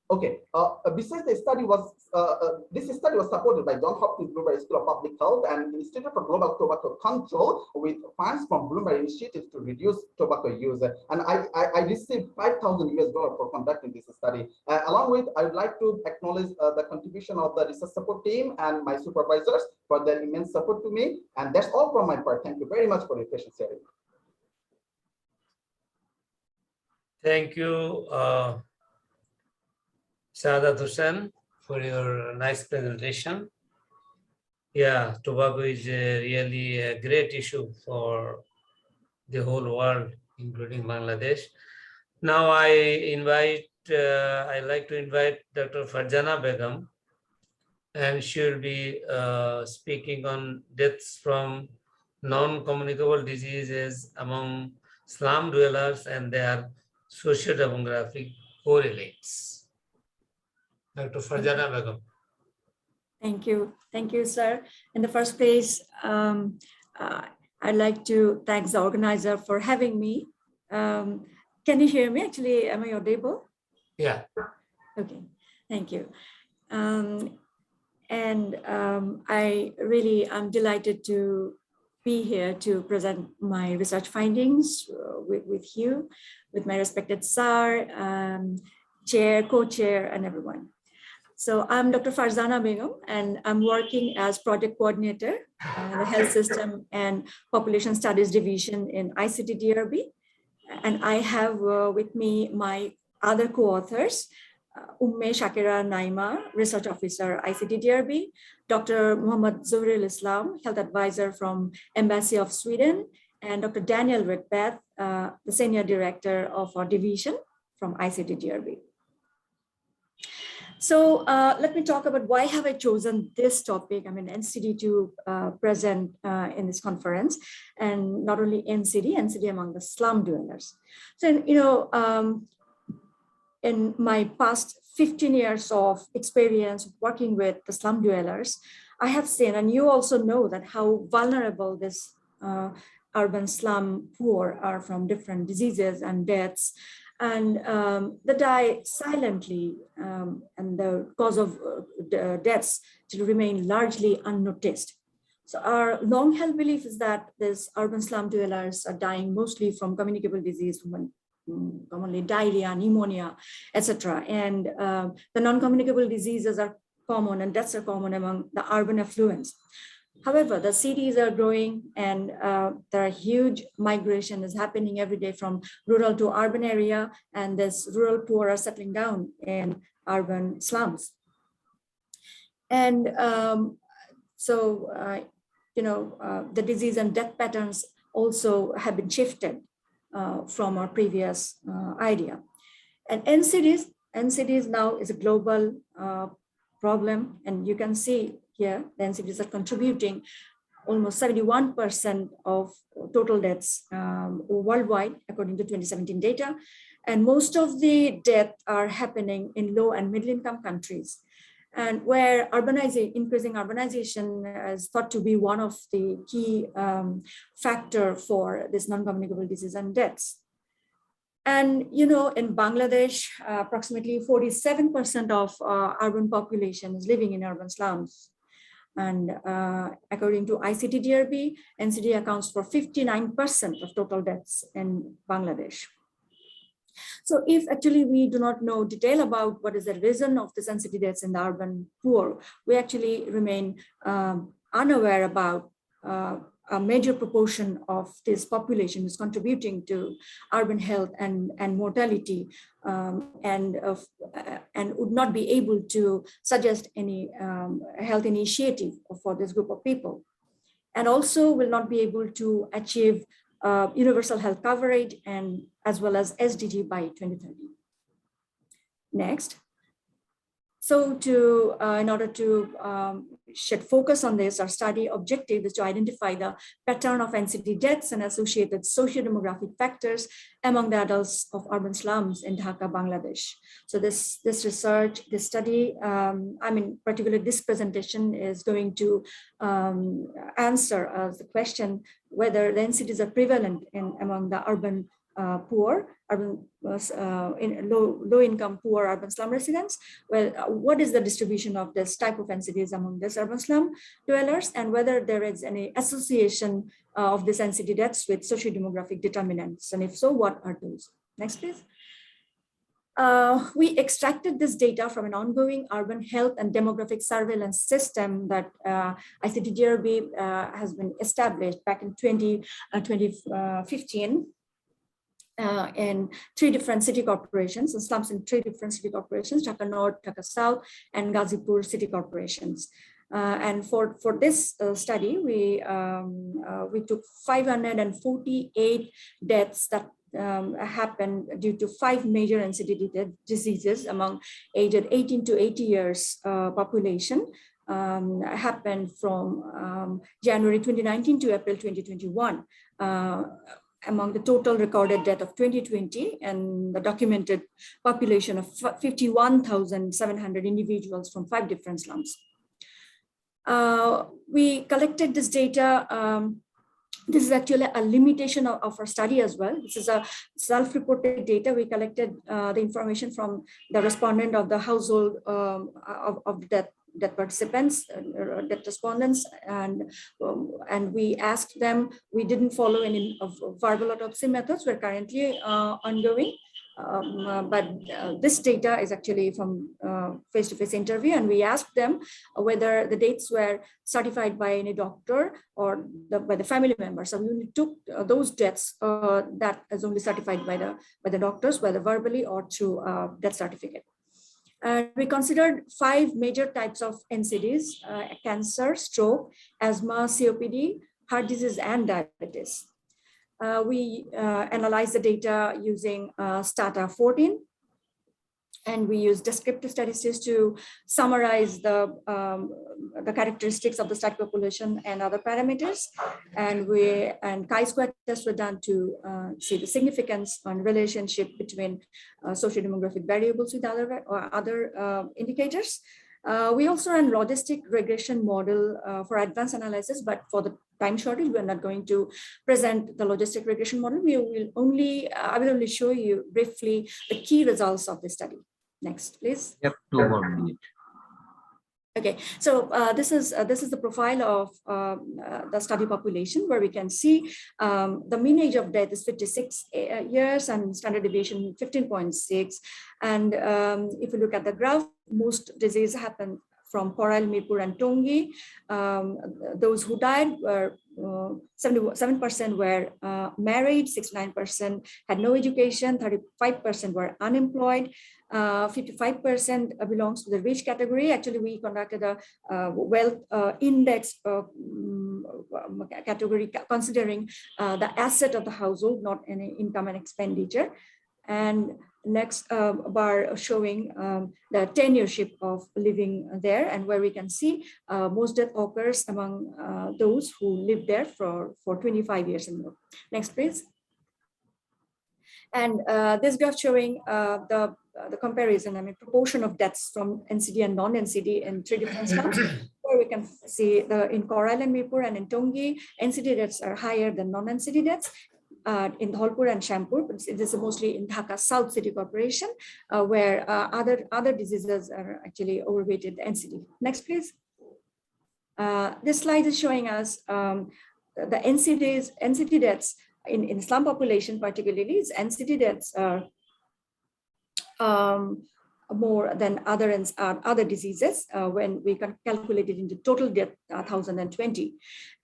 Okay. Besides, this study was supported by Johns Hopkins Bloomberg School of Public Health and Institute for Global Tobacco Control with funds from Bloomberg Initiative to reduce tobacco use. And I received $5,000 for conducting this study. Along with, I would like to acknowledge the contribution of the research support team and my supervisors for their immense support to me. And that's all from my part. Thank you very much for your patient sharing. Thank you, Saadat Hussain, for your nice presentation. Yeah, tobacco is really a great issue for the whole world, including Bangladesh. Now I like to invite Dr. Farjana Begum, and she'll be speaking on deaths from non-communicable diseases among slum dwellers and their socio-demographic correlates. Dr. Farjana Begum. Thank you, sir. In the first place, I'd like to thank the organizer for having me. Can you hear me? Actually, am I audible? Yeah. Okay, thank you. I'm delighted to be here to present my research findings with you, with my respected sir, chair, co-chair, and everyone. So I'm Dr. Farzana Begum, and I'm working as project coordinator in the Health System and Population Studies Division in ICT DRB. And I have with me my other co-authors, Umme Shakira Naima, Research Officer, ICT DRB, Dr. Muhammad Zuhril Islam, Health Advisor from Embassy of Sweden, and Dr. Daniel Wickbeth, the Senior Director of our division from ICT DRB. So let me talk about why have I chosen this topic, NCD to present in this conference, and not only NCD among the slum dwellers. So, in my past 15 years of experience working with the slum dwellers, I have seen, and you also know, that how vulnerable this urban slum poor are from different diseases and deaths. And they die silently, and the cause of deaths to remain largely unnoticed. So our long-held belief is that these urban slum dwellers are dying mostly from communicable disease, commonly diarrhea, pneumonia, etc. And the non-communicable diseases are common, and deaths are common among the urban affluents. However, the cities are growing, and there are huge migration is happening every day from rural to urban area, and this rural poor are settling down in urban slums. And the disease and death patterns also have been shifted from our previous idea. And NCDs now is a global problem, and you can see here the NCDs are contributing almost 71% of total deaths worldwide, according to 2017 data. And most of the deaths are happening in low and middle income countries, and where increasing urbanization is thought to be one of the key factor for this non-communicable disease and deaths. And in Bangladesh, approximately 47% of urban population is living in urban slums. And according to ICT DRB, NCD accounts for 59% of total deaths in Bangladesh. So if actually we do not know detail about what is the reason of this NCD deaths in the urban poor, we actually remain unaware about a major proportion of this population is contributing to urban health and mortality, and would not be able to suggest any health initiative for this group of people, and also will not be able to achieve universal health coverage and as well as SDG by 2030. Next. So in order to shed focus on this, our study objective is to identify the pattern of NCD deaths and associated socio-demographic factors among the adults of urban slums in Dhaka, Bangladesh. So this research, this study, particularly this presentation is going to answer the question whether the NCDs are prevalent among the urban poor urban, in low income poor urban slum residents. Well, what is the distribution of this type of NCDs among these urban slum dwellers, and whether there is any association of this NCD deaths with socio-demographic determinants, and if so, what are those? Next, please. We extracted this data from an ongoing urban health and demographic surveillance system that ICTDRB has been established back in 2015 in 3 different city corporations, and slums in 3 different city corporations, Dhaka North, Dhaka South, and Ghazipur city corporations. And for this study, we took 548 deaths that happened due to 5 major NCD diseases among aged 18 to 80 years population. Happened from January 2019 to April 2021. Among the total recorded death of 2020 and the documented population of 51,700 individuals from 5 different slums. We collected this data. This is actually a limitation of our study as well. This is a self-reported data. We collected the information from the respondent of the household of death participants, death respondents, and we asked them. We didn't follow any of verbal autopsy methods. We're currently ongoing. But this data is actually from face-to-face interview, and we asked them whether the dates were certified by any doctor or by the family member. So we only took those deaths that is only certified by the doctors, whether verbally or through death certificate. We considered 5 major types of NCDs: cancer, stroke, asthma, COPD, heart disease, and diabetes. We analyzed the data using Stata 14, and we used descriptive statistics to summarize the characteristics of the study population and other parameters. And chi-square tests were done to see the significance and relationship between socio-demographic variables with other indicators. We also ran logistic regression model for advanced analysis, but for the time shortage, we're not going to present the logistic regression model. I will only show you briefly the key results of the study. Next, please. Yep, 2 more minutes. Okay, so this is the profile of the study population, where we can see the mean age of death is 56 years and standard deviation 15.6. And if you look at the graph, most disease happened from Koral, Mirpur, and Tongi. Those who died were 77% were married, 69% had no education, 35% were unemployed, 55% belongs to the rich category. Actually, we conducted a wealth index category considering the asset of the household, not any income and expenditure. And next bar showing the tenureship of living there, and where we can see most death occurs among those who live there for 25 years and more. Next, please. And this graph showing the comparison, proportion of deaths from NCD and non-NCD in 3 different slums, where we can see in Koral and Mirpur and in Tongi, NCD deaths are higher than non-NCD deaths. In Dholpur and Shampur, but this is mostly in Dhaka South City Corporation, where other diseases are actually overweighted NCD. Next, please. This slide is showing us the NCD deaths in slum population, particularly NCD deaths are more than other diseases when we can calculate it into total death 1,020.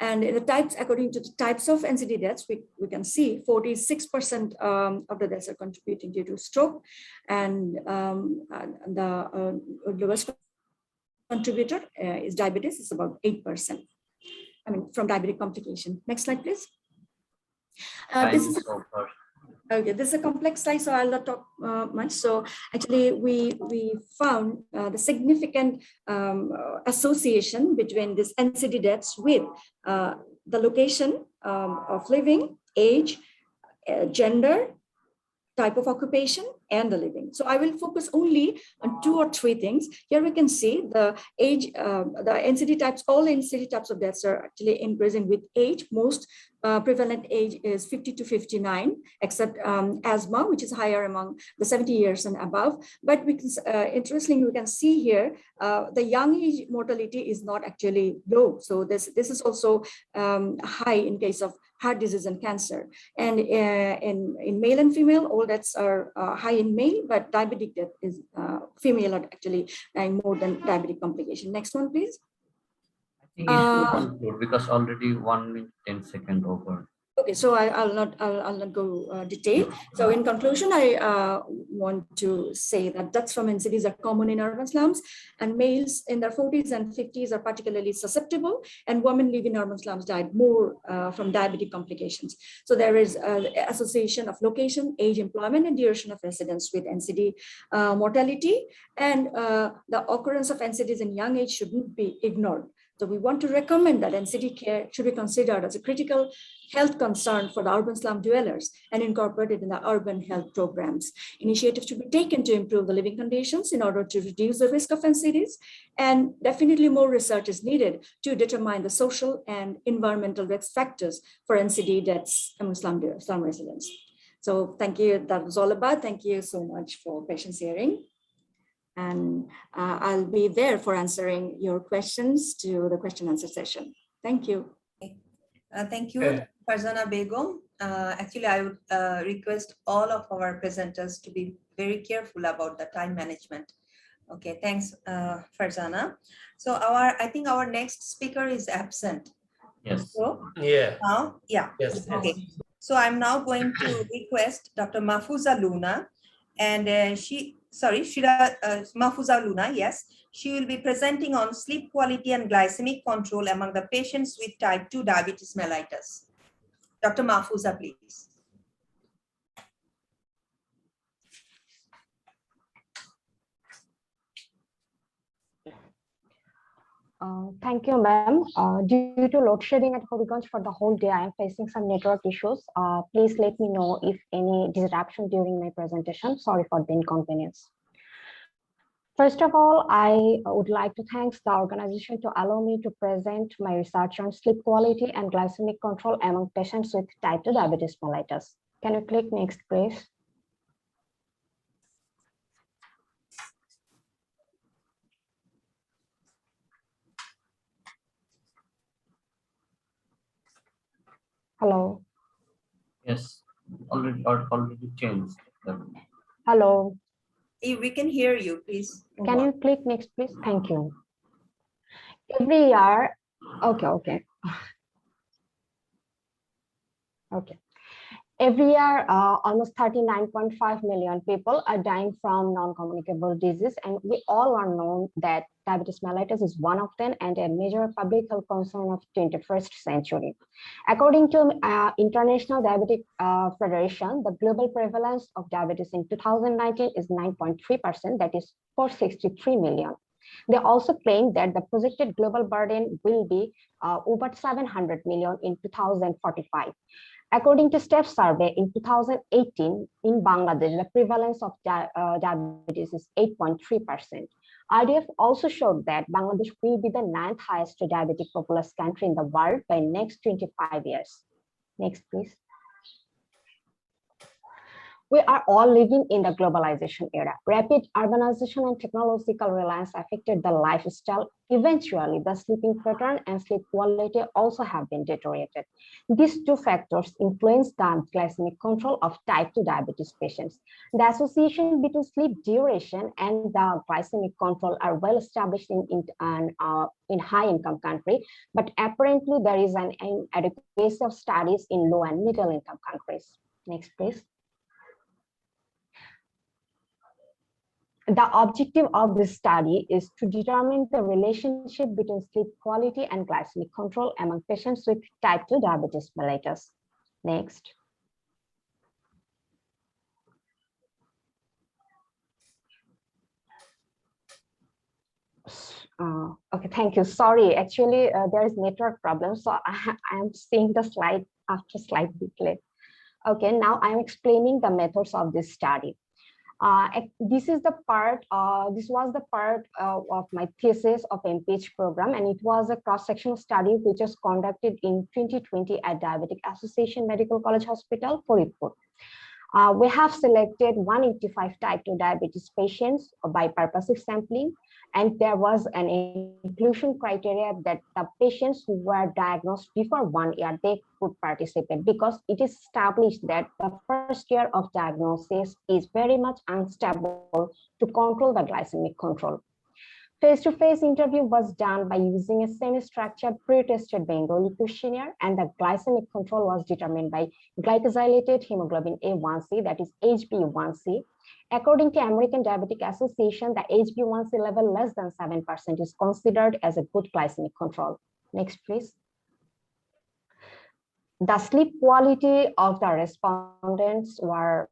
And in the types, according to the types of NCD deaths, we can see 46% of the deaths are contributing due to stroke, and the lowest contributor is diabetes. It's about 8%. From diabetic complication. Next slide, please. Okay, this is a complex slide, so I'll not talk much. So actually, we found the significant association between this NCD deaths with the location of living, age, gender, type of occupation, and the living. So I will focus only on 2 or 3 things. Here we can see the age, the NCD types, all NCD types of deaths are actually increasing with age. Most prevalent age is 50 to 59, except asthma, which is higher among the 70 years and above. But we can, interestingly, we can see here, the young age mortality is not actually low. So this is also high in case of heart disease and cancer. And in male and female, all deaths are high in male, but diabetic death is female are actually dying more than diabetic complication. Next one, please. I think you should conclude because already 1 minute 10 seconds over. Okay, so I'll not go detail. So in conclusion, I want to say that deaths from NCDs are common in urban slums, and males in their 40s and 50s are particularly susceptible, and women living in urban slums died more from diabetic complications. So there is an association of location, age, employment, and duration of residence with NCD mortality, and the occurrence of NCDs in young age shouldn't be ignored. So we want to recommend that NCD care should be considered as a critical health concern for the urban slum dwellers and incorporated in the urban health programs. Initiatives should be taken to improve the living conditions in order to reduce the risk of NCDs, and definitely more research is needed to determine the social and environmental risk factors for NCD deaths among slum residents. So thank you, that was all about. Thank you so much for patience hearing. And I'll be there for answering your questions to the question answer session. Thank you. Thank you, Farzana Begum. Actually, I would request all of our presenters to be very careful about the time management. Okay, thanks, Farzana. So I think our next speaker is absent. Yes. So, Yeah. now, yeah. Yes. Okay. So I'm now going to request Dr. Mahfuza Luna, and Mahfuza Luna, yes. She will be presenting on sleep quality and glycemic control among the patients with type 2 diabetes mellitus. Dr. Mahfuza, please. Thank you, ma'am. Due to load shedding at Horiganj for the whole day, I am facing some network issues. Please let me know if any disruption during my presentation. Sorry for the inconvenience. First of all, I would like to thank the organization to allow me to present my research on sleep quality and glycemic control among patients with type 2 diabetes mellitus. Can you click next, please? Hello. Yes, already changed. Hello. We can hear you, please. Can you click next, please? Thank you. Every year, okay. Every year, almost 39.5 million people are dying from non-communicable disease, and we all are known that diabetes mellitus is one of them and a major public health concern of 21st century. According to International Diabetic Federation, the global prevalence of diabetes in 2019 is 9.3%, that is 463 million. They also claim that the projected global burden will be over 700 million in 2045. According to STEP survey in 2018, in Bangladesh, the prevalence of diabetes is 8.3%. IDF also showed that Bangladesh will be the 9th highest diabetic populous country in the world by next 25 years. Next, please. We are all living in the globalization era. Rapid urbanization and technological reliance affected the lifestyle. Eventually, the sleeping pattern and sleep quality also have been deteriorated. These two factors influence the glycemic control of type 2 diabetes patients. The association between sleep duration and the glycemic control are well established in high-income countries, but apparently there is an inadequacy of studies in low and middle-income countries. Next, please. The objective of this study is to determine the relationship between sleep quality and glycemic control among patients with type 2 diabetes mellitus. Next. Okay, thank you. Sorry, actually there is network problem, so I am seeing the slide after slide bit late. Okay, now I'm explaining the methods of this study. This is the part, this was the part of my thesis of MPH program, and it was a cross-sectional study which was conducted in 2020 at Diabetic Association Medical College Hospital, Faridpur. We have selected 185 type 2 diabetes patients by purposive sampling, and there was an inclusion criteria that the patients who were diagnosed before 1 year, they could participate, because it is established that the first year of diagnosis is very much unstable to control the glycemic control. Face-to-face interview was done by using a semi-structured pre-tested Bengali questionnaire, and the glycemic control was determined by glycosylated hemoglobin A1C, that is HbA1c. According to American Diabetic Association, the HbA1c level less than 7% is considered as a good glycemic control. Next, please. The sleep quality of the respondents were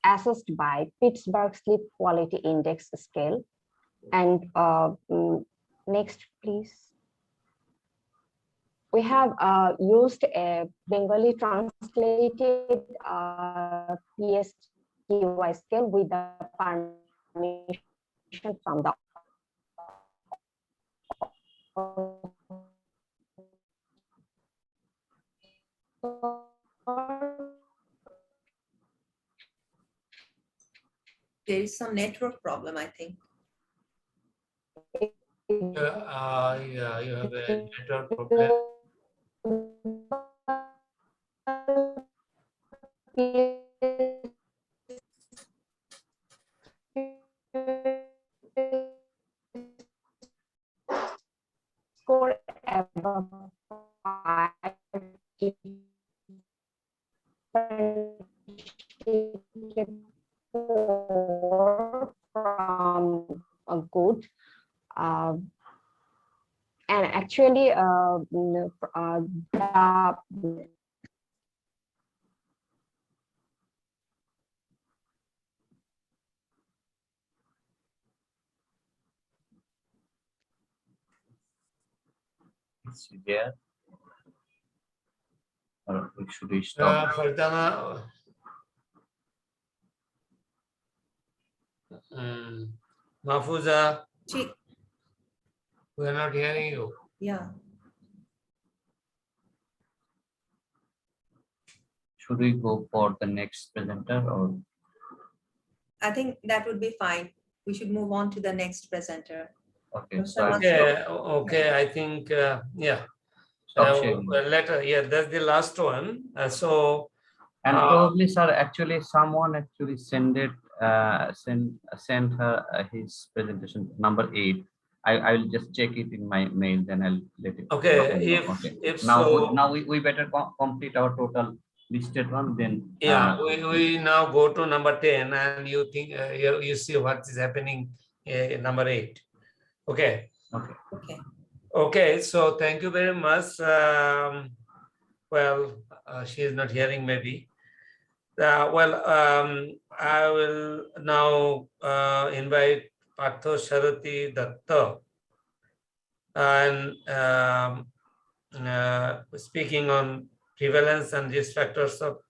assessed by Pittsburgh Sleep Quality Index scale. And next, please. We have used a Bengali translated PSTY scale with the permission from the There is some network problem, I think. Yeah, you have a network problem. Score above 5 from a good, and actually Is she there? Or should we stop? Fardana, Mahfuza, we are not hearing you. Yeah. Should we go for the next presenter, or? I think that would be fine. We should move on to the next presenter. Okay, Okay, I think, yeah. Stop sharing. Later, yeah, that's the last one. And probably, sir, actually someone actually sent her his presentation number 8. I will just check it in my mail, then I'll let it. Okay, if now so, now we better complete our total listed one, then yeah, we now go to number 10, and you think you see what is happening in number 8. Okay. Okay, so thank you very much. Well, she is not hearing maybe. I will now invite Partho Sharathi Datta, and speaking on prevalence and risk factors of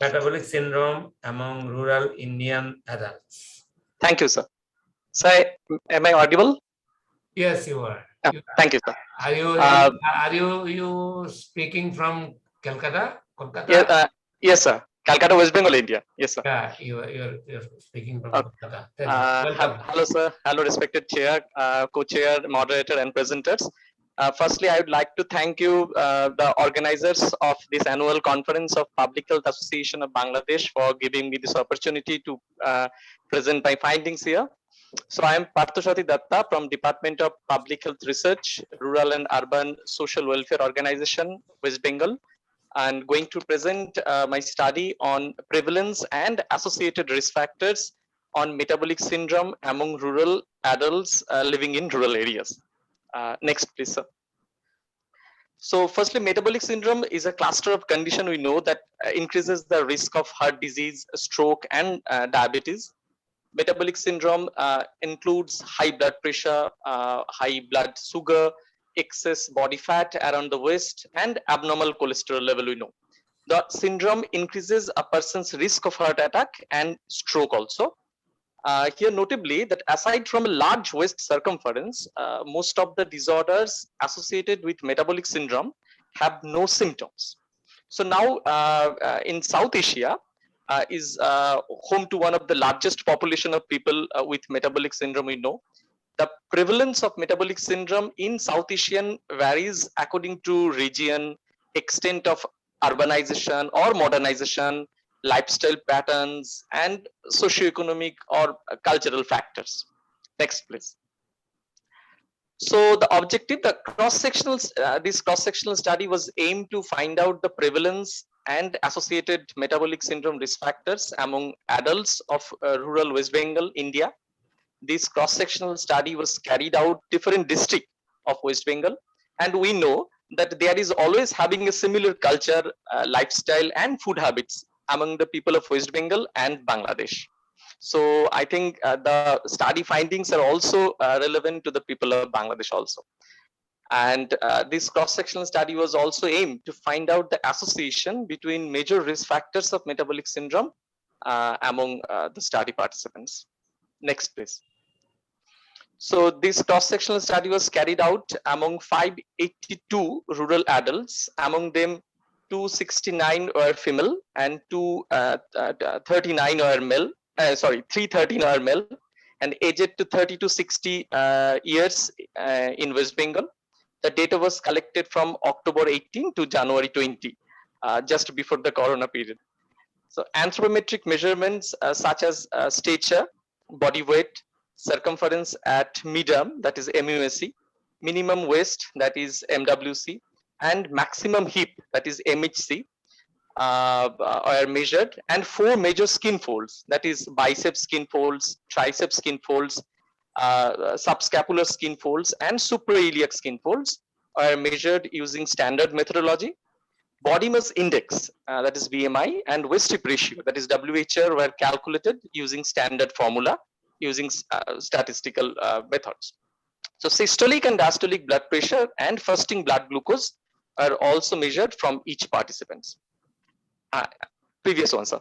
metabolic syndrome among rural Indian adults. Thank you, sir. Sir, am I audible? Yes, you are. Thank you, sir. Are you speaking from Calcutta? Kolkata? Yeah, yes, sir. Calcutta, West Bengal, India. Yes, sir. Yeah, you're speaking from Kolkata. Welcome. Hello, sir. Hello, respected chair, co-chair, moderator, and presenters. Firstly, I would like to thank you, the organizers of this annual conference of Public Health Association of Bangladesh, for giving me this opportunity to present my findings here. So I am Parthashathi Datta from Department of Public Health Research, Rural and Urban Social Welfare Organization, West Bengal, and going to present my study on prevalence and associated risk factors on metabolic syndrome among rural adults living in rural areas. Next, please, sir. So firstly, metabolic syndrome is a cluster of condition we know that increases the risk of heart disease, stroke, and diabetes. Metabolic syndrome includes high blood pressure, high blood sugar, excess body fat around the waist, and abnormal cholesterol level we know. The syndrome increases a person's risk of heart attack and stroke also. Here notably that aside from a large waist circumference, most of the disorders associated with metabolic syndrome have no symptoms. So now in South Asia is home to one of the largest population of people with metabolic syndrome we know. The prevalence of metabolic syndrome in South Asian varies according to region, extent of urbanization or modernization, lifestyle patterns, and socioeconomic or cultural factors. Next, please. So the objective, this cross-sectional study was aimed to find out the prevalence and associated metabolic syndrome risk factors among adults of rural West Bengal, India. This cross-sectional study was carried out different districts of West Bengal, and we know that there is always having a similar culture, lifestyle, and food habits among the people of West Bengal and Bangladesh. So I think the study findings are also relevant to the people of Bangladesh also. And this cross-sectional study was also aimed to find out the association between major risk factors of metabolic syndrome among the study participants. Next, please. So this cross-sectional study was carried out among 582 rural adults. Among them, 269 were female and 239 were male. 313 are male and aged to 30 to 60 years in West Bengal. The data was collected from October 18 to January 20, just before the corona period. So anthropometric measurements such as stature, body weight, circumference at medium, that is MUSC, minimum waist, that is MWC, and maximum hip, that is MHC, are measured, and 4 major skin folds, that is bicep skin folds, tricep skin folds, subscapular skin folds, and suprailiac skin folds are measured using standard methodology. Body mass index, that is BMI, and waist hip ratio, that is WHR, were calculated using standard formula using statistical methods. So systolic and diastolic blood pressure and fasting blood glucose are also measured from each participant. Previous one, sir.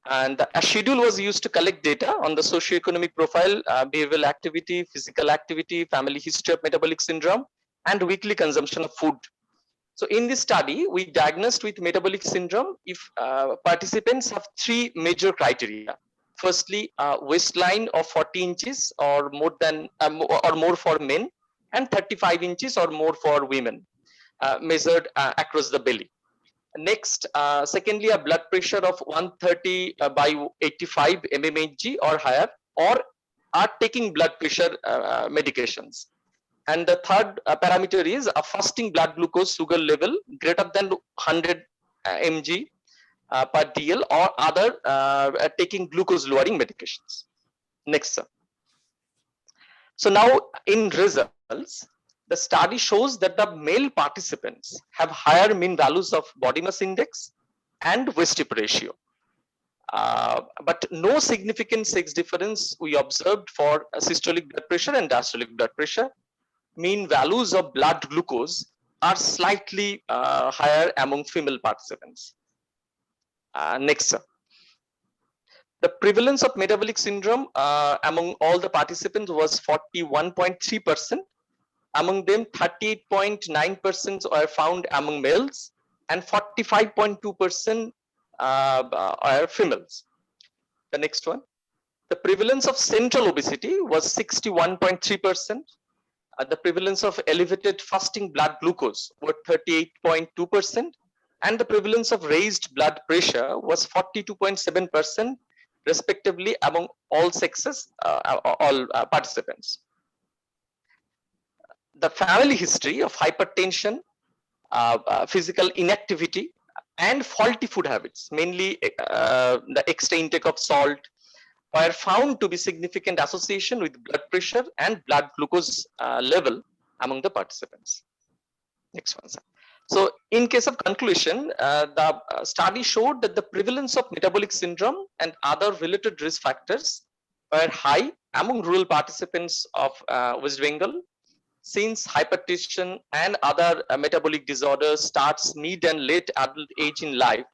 And a schedule was used to collect data on the socioeconomic profile, behavioral activity, physical activity, family history of metabolic syndrome, and weekly consumption of food. So in this study, we diagnosed with metabolic syndrome if participants have 3 major criteria. Firstly, waistline of 40 inches or more than or more for men, and 35 inches or more for women, measured across the belly. Next, secondly, a blood pressure of 130 by 85 mmHg or higher, or are taking blood pressure medications. And the third parameter is a fasting blood glucose sugar level greater than 100 mg per DL, or other taking glucose lowering medications. Next, sir. So now in results, the study shows that the male participants have higher mean values of body mass index and waist hip ratio. But no significant sex difference we observed for systolic blood pressure and diastolic blood pressure. Mean values of blood glucose are slightly higher among female participants. Next, sir. The prevalence of metabolic syndrome among all the participants was 41.3%. Among them, 38.9% are found among males and 45.2% are females. The next one. The prevalence of central obesity was 61.3%. The prevalence of elevated fasting blood glucose was 38.2%. And the prevalence of raised blood pressure was 42.7%, respectively, among all sexes, all participants. The family history of hypertension, physical inactivity, and faulty food habits, mainly the extra intake of salt, were found to be significant association with blood pressure and blood glucose level among the participants. Next one, sir. So in case of conclusion, the study showed that the prevalence of metabolic syndrome and other related risk factors were high among rural participants of West Bengal. since hypertension and other metabolic disorders starts mid and late adult age in life,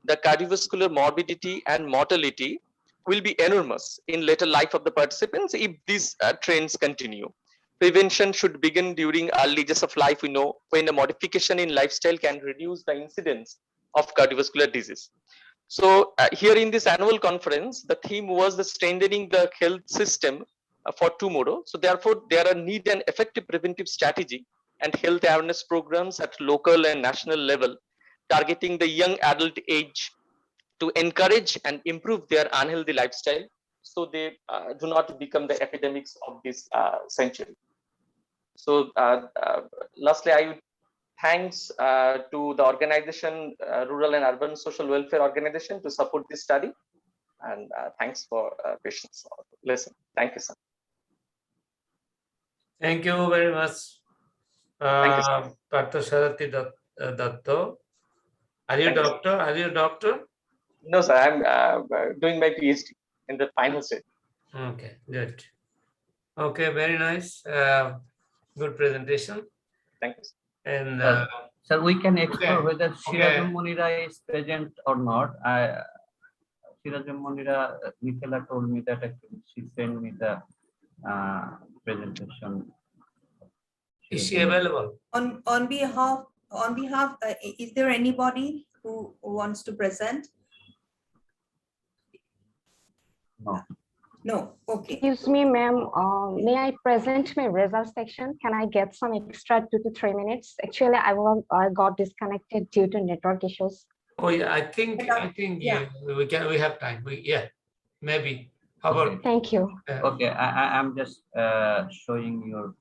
the cardiovascular morbidity and mortality will be enormous in later life of the participants if these trends continue. Prevention should begin during early ages of life, we know, when a modification in lifestyle can reduce the incidence of cardiovascular disease. So here in this annual conference, the theme was the strengthening the health system for tomorrow. So therefore, there are need and effective preventive strategy and health awareness programs at local and national level, targeting the young adult age to encourage and improve their unhealthy lifestyle so they do not become the epidemics of this century. So lastly, I would thanks to the organization, Rural and Urban Social Welfare Organization, to support this study. And thanks for patience. Listen, thank you, sir. Thank you very much, Thank you, sir. Dr. Sharathi Datto. Are you a doctor? Are you a doctor? No, sir, I'm doing my PhD in the final stage. Okay, good. Okay, very nice. Good presentation. Thank you, sir. And sir, we can explore okay, whether okay. Shirajum Munira is present or not. Shirajum Munira, Nicola told me that actually she sent me the presentation. Is she available? On behalf, is there anybody who wants to present? No. No, okay. Excuse me, ma'am. May I present my result section? Can I get some extra 2 to 3 minutes? Actually, I got disconnected due to network issues. Oh yeah, I think yeah. we have time. Maybe. How about? Thank you. Okay, I'm just showing your.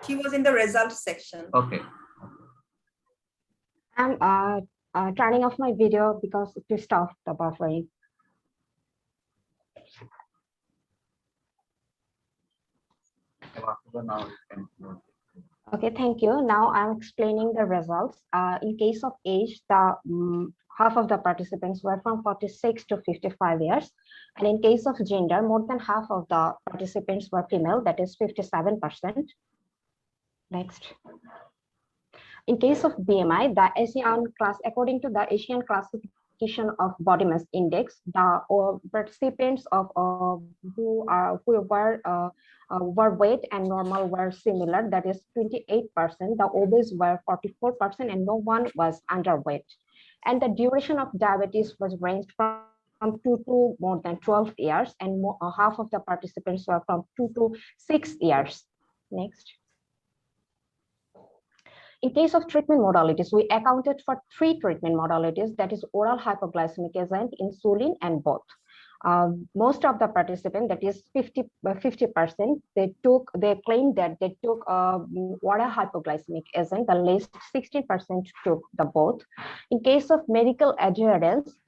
She was in the results section. Okay. I'm turning off my video because it stopped the buffering. Okay, thank you. Now I'm explaining the results. In case of age, the half of the participants were from 46 to 55 years. And in case of gender, more than half of the participants were female, that is 57%. Next. In case of BMI, the Asian class, according to the Asian classification of body mass index, the participants of who were weight and normal were similar, that is 28%. The obese were 44%, and no one was underweight. And the duration of diabetes was ranged from 2 to more than 12 years, and half of the participants were from 2 to 6 years. Next. In case of treatment modalities, we accounted for 3 treatment modalities, that is oral hypoglycemic agent, insulin, and both. Most of the participants, that is 50%, they claimed that they took oral hypoglycemic agent. The least 16% took the both. In case of medical adherence,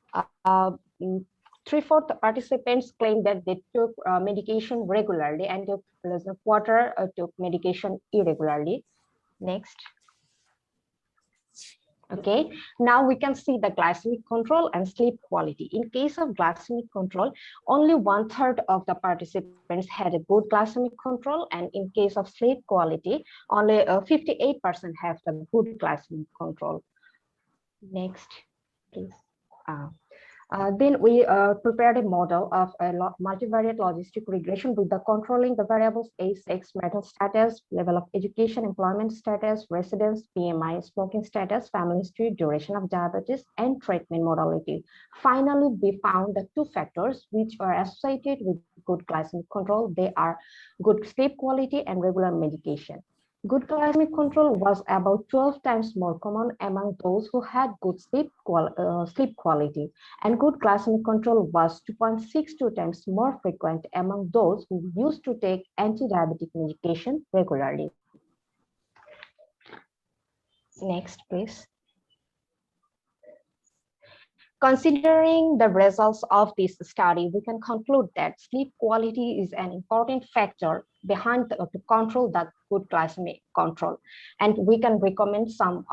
3/4 participants claimed that they took medication regularly, and less than a quarter took medication irregularly. Next. Okay, now we can see the glycemic control and sleep quality. In case of glycemic control, only 1/3 of the participants had a good glycemic control, and in case of sleep quality, only 58% have the good glycemic control. Next, please. Then we prepared a model of a multivariate logistic regression with the controlling the variables age, sex, marital status, level of education, employment status, residence, BMI, smoking status, family history, duration of diabetes, and treatment modality. Finally, we found the 2 factors which are associated with good glycemic control. They are good sleep quality and regular medication. Good glycemic control was about 12 times more common among those who had good sleep quality, and good glycemic control was 2.62 times more frequent among those who used to take anti-diabetic medication regularly. Next, please. Considering the results of this study, we can conclude that sleep quality is an important factor to control that good glycemic control. And we can recommend some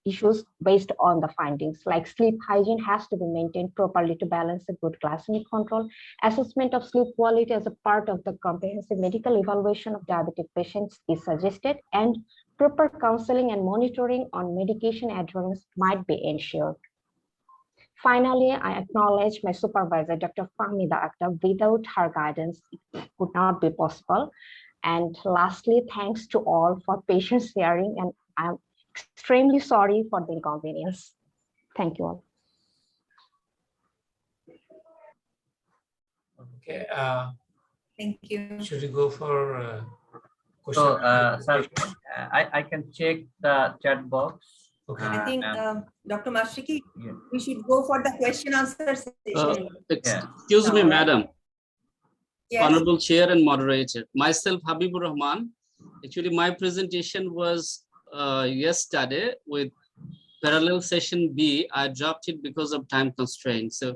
issues based on the findings, like sleep hygiene has to be maintained properly to balance a good glycemic control. Assessment of sleep quality as a part of the comprehensive medical evaluation of diabetic patients is suggested, and proper counseling and monitoring on medication adherence might be ensured. Finally, I acknowledge my supervisor, Dr. Fahmida Akhtar. Without her guidance, it would not be possible. And lastly, thanks to all for patient sharing, and I'm extremely sorry for the inconvenience. Thank you all. Okay. Thank you. Should we go for question? So, sir, I can check the chat box. Okay. I think, Dr. Mashriki, Yeah. we should go for the question answer session. Excuse me, Now, madam. Yes. Honorable Chair and Moderator. Myself, Habibur Rahman. Actually, my presentation was yesterday with parallel session B. I dropped it because of time constraints. So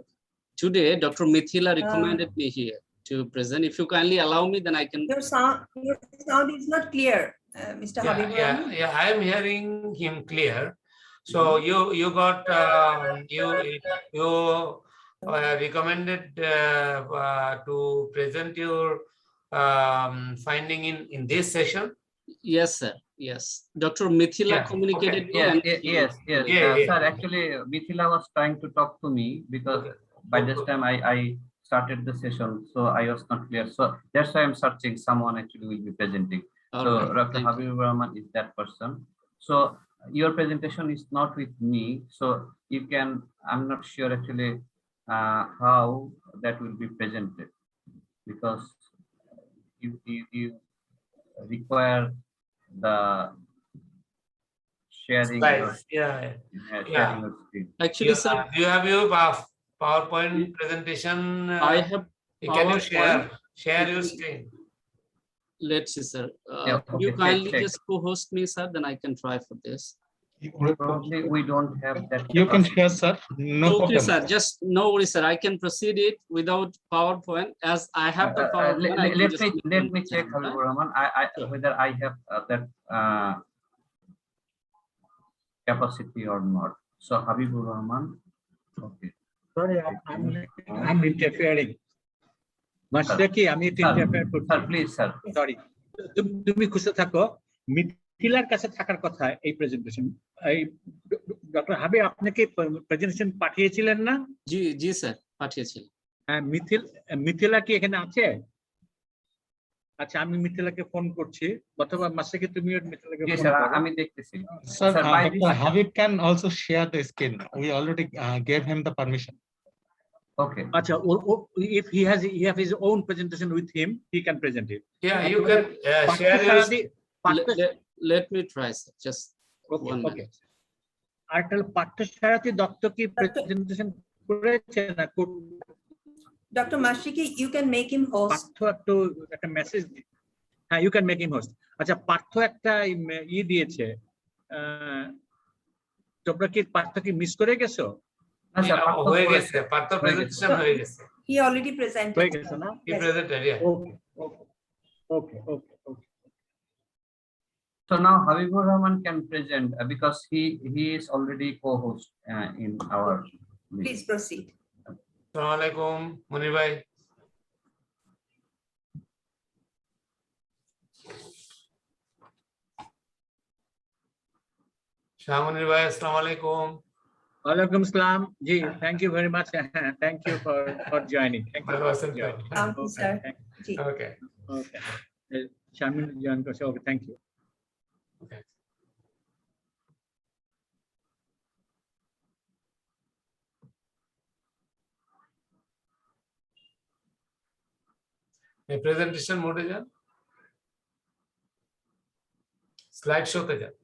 today, Dr. Mithila recommended me here to present. If you kindly allow me, then I can. Your sound is not clear, Mr. Habibur Rahman. Yeah, I am hearing him clear. So you got you recommended to present your finding in this session. Yes, sir. Yes, Dr. Mithila communicated me. And Yes. Sir, actually, Mithila was trying to talk to me because by this time I started the session, so I was not clear. So that's why I'm searching. Someone actually will be presenting. So Dr. Habibur Rahman is that person. So your presentation is not with me, so you can. I'm not sure actually how that will be presented, because you require the sharing. Slides. Sharing your screen. Actually, sir, do you have your PowerPoint presentation? I have. Can you share your screen? Let's see, sir. Yeah, Could you okay, kindly check. just co-host me, sir? Then I can try for this. Probably we don't have that. You can share, sir. No Okay, problem. sir. Just no worries, sir. I can proceed it without PowerPoint, as I have the PowerPoint. Let me check, Habibur Rahman. Whether I have that capacity or not. So Habibur Rahman. Okay. Sorry, I'm interfering. Mashriki, আমি একটু interfere করছি। Sir, please, sir. Sorry. তুমি খুশি থাকো। মিথিলার কাছে থাকার কথা এই প্রেজেন্টেশন। এই ডক্টর হাবিব আপনাকে প্রেজেন্টেশন পাঠিয়েছিলেন না? জি স্যার, পাঠিয়েছিলেন। হ্যাঁ, মিথিলা কি এখানে আছে? আচ্ছা, আমি মিথিলাকে ফোন করছি, অথবা মাসিকে তুমি মিথিলাকে ফোন করো। আমি দেখতেছি। Sir, Dr. Habib can also share the screen. We already gave him the permission. Okay. Acha, if he has his own presentation with him, he can present it. Yeah, you can share your. Let me try, sir. Just one minute. Okay. Artel Pathasarathi Doctor ki presentation করেছে না? Dr. Mashriki, you can make him host. Partha একটু একটা message, হ্যাঁ, you can make him host. আচ্ছা, পার্থ একটা দিয়েছে, তোমরা কি পার্থ কি মিস করে গেছো? হয়ে গেছে, পার্থ প্রেজেন্টেশন হয়ে গেছে। He already presented. হয়ে গেছে না? He presented, yeah. Okay. So now Habibur Rahman can present because he is already co-host in our. Please proceed. Assalamu alaikum, Munir bhai. Shah Munir bhai, assalamu alaikum. Walaikum salam. Ji, thank you very much. Thank you for joining. Thank you. Sir. Okay. Shamin join করছে. Okay, thank you. Okay. Presentation মোডে যান, slide শোতে যান।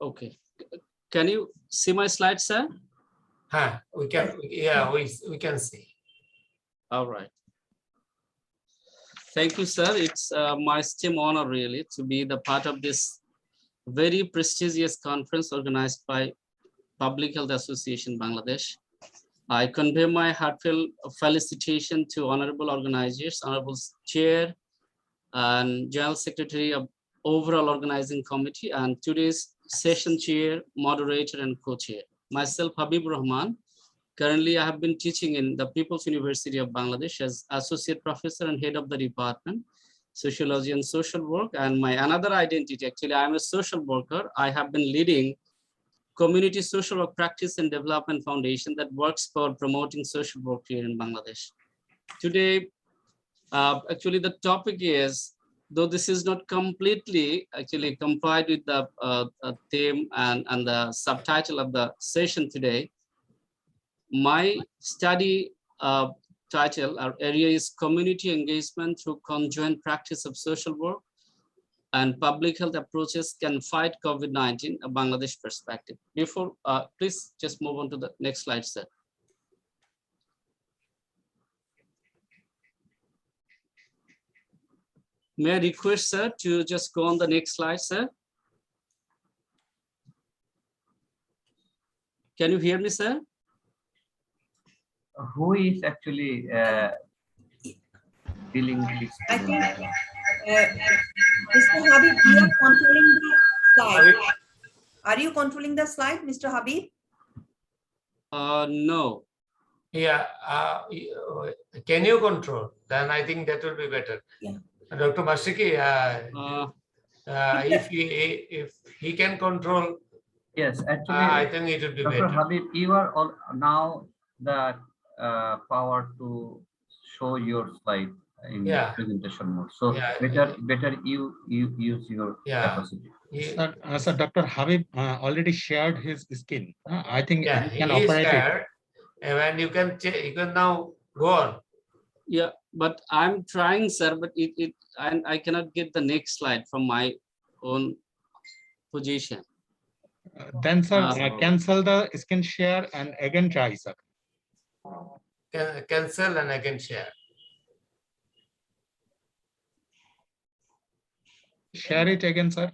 Okay. Can you see my slides, sir? We can, yeah, we can see. All right. Thank you, sir. It's my esteemed honor really to be the part of this very prestigious conference organized by Public Health Association Bangladesh. I convey my heartfelt felicitation to honorable organizers, honorable chair and general secretary of overall organizing committee, and today's session chair, moderator and co-chair. Myself, Habib Rahman. Currently, I have been teaching in the People's University of Bangladesh as associate professor and head of the department, sociology and social work. And my another identity, actually, I'm a social worker. I have been leading Community Social Work Practice and Development Foundation that works for promoting social work here in Bangladesh. Today, actually, the topic is, though this is not completely actually complied with the theme and the subtitle of the session today, my study title or area is Community Engagement through Conjoint Practice of Social Work and Public Health Approaches Can Fight COVID-19, a Bangladesh Perspective. Before, please just move on to the next slide, sir. May I request, sir, to just go on the next slide, sir? Can you hear me, sir? Who is actually dealing with this? I think Mr. Habib, you are controlling the slide. Are you controlling the slide, Mr. Habib? No. Yeah, can you control? Then I think that will be better. Yeah. Dr. Mashiki, if he can control, yes, actually, I think it would be Dr. better. Habib, you are all now the power to show your slide in presentation mode. So better you use your capacity. So Dr. Habib already shared his screen. I think he can is operate shared, it. and you can now go on. Yeah, but I'm trying, sir, but I cannot get the next slide from my own position. Then, sir, cancel the screen share and again try, sir. Cancel and again share. Share it again, sir.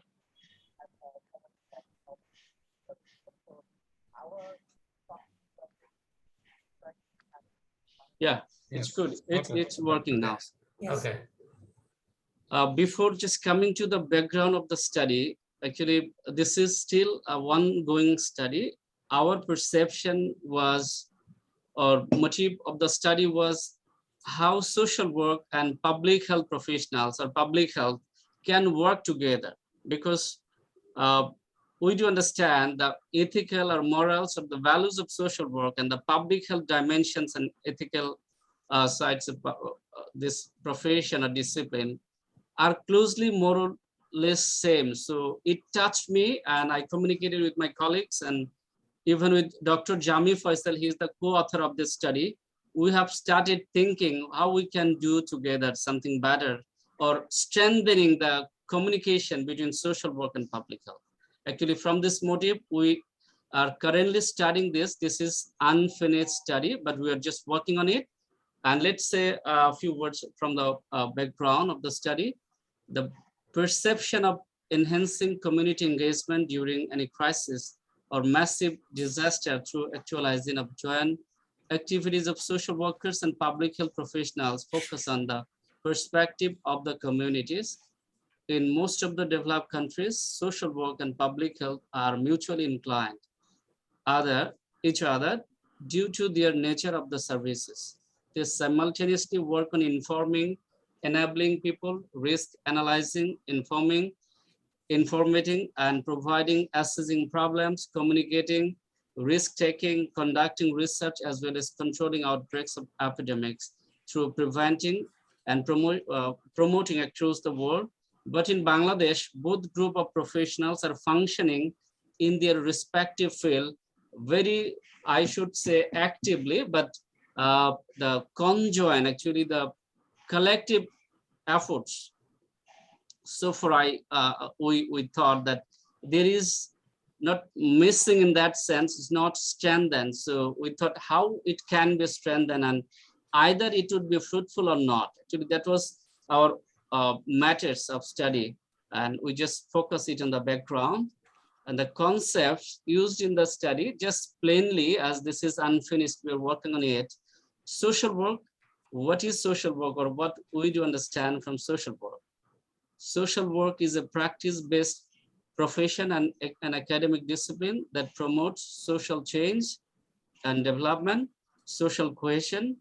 Yeah, it's good. It's working now. Yes. Okay. Before just coming to the background of the study, actually, this is still a ongoing study. Our perception was, or motive of the study was, how social work and public health professionals or public health can work together, because we do understand the ethical or morals of the values of social work and the public health dimensions and ethical sides of this profession or discipline are closely more or less same. So it touched me, and I communicated with my colleagues, and even with Dr. Jami Faisal, he's the co-author of this study. We have started thinking how we can do together something better, or strengthening the communication between social work and public health. Actually, from this motive, we are currently studying this. This is unfinished study, but we are just working on it. And let's say a few words from the background of the study. The perception of enhancing community engagement during any crisis or massive disaster through actualizing of joint activities of social workers and public health professionals focus on the perspective of the communities. In most of the developed countries, social work and public health are mutually inclined each other due to their nature of the services. They simultaneously work on informing, enabling people, risk analyzing, informating and providing, assessing problems, communicating, risk-taking, conducting research, as well as controlling outbreaks of epidemics through preventing and promoting across the world. But in Bangladesh, both group of professionals are functioning in their respective field very, I should say, actively, but the conjoint, actually the collective efforts. So for we thought that there is not missing in that sense, it's not strengthened. So we thought how it can be strengthened and either it would be fruitful or not. Actually, that was our matters of study, and we just focus it on the background. And the concepts used in the study, just plainly, as this is unfinished, we're working on it. Social work, what is social work, or what we do understand from social work? Social work is a practice-based profession and an academic discipline that promotes social change and development, social cohesion,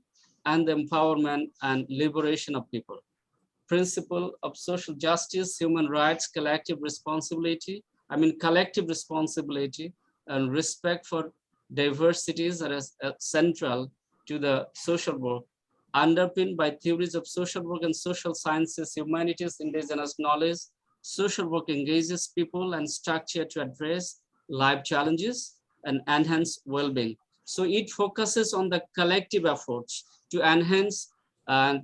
and the empowerment and liberation of people. Principle of social justice, human rights, collective responsibility, collective responsibility and respect for diversities are central to the social work, underpinned by theories of social work and social sciences, humanities, indigenous knowledge. Social work engages people and structure to address life challenges and enhance well-being. So it focuses on the collective efforts to enhance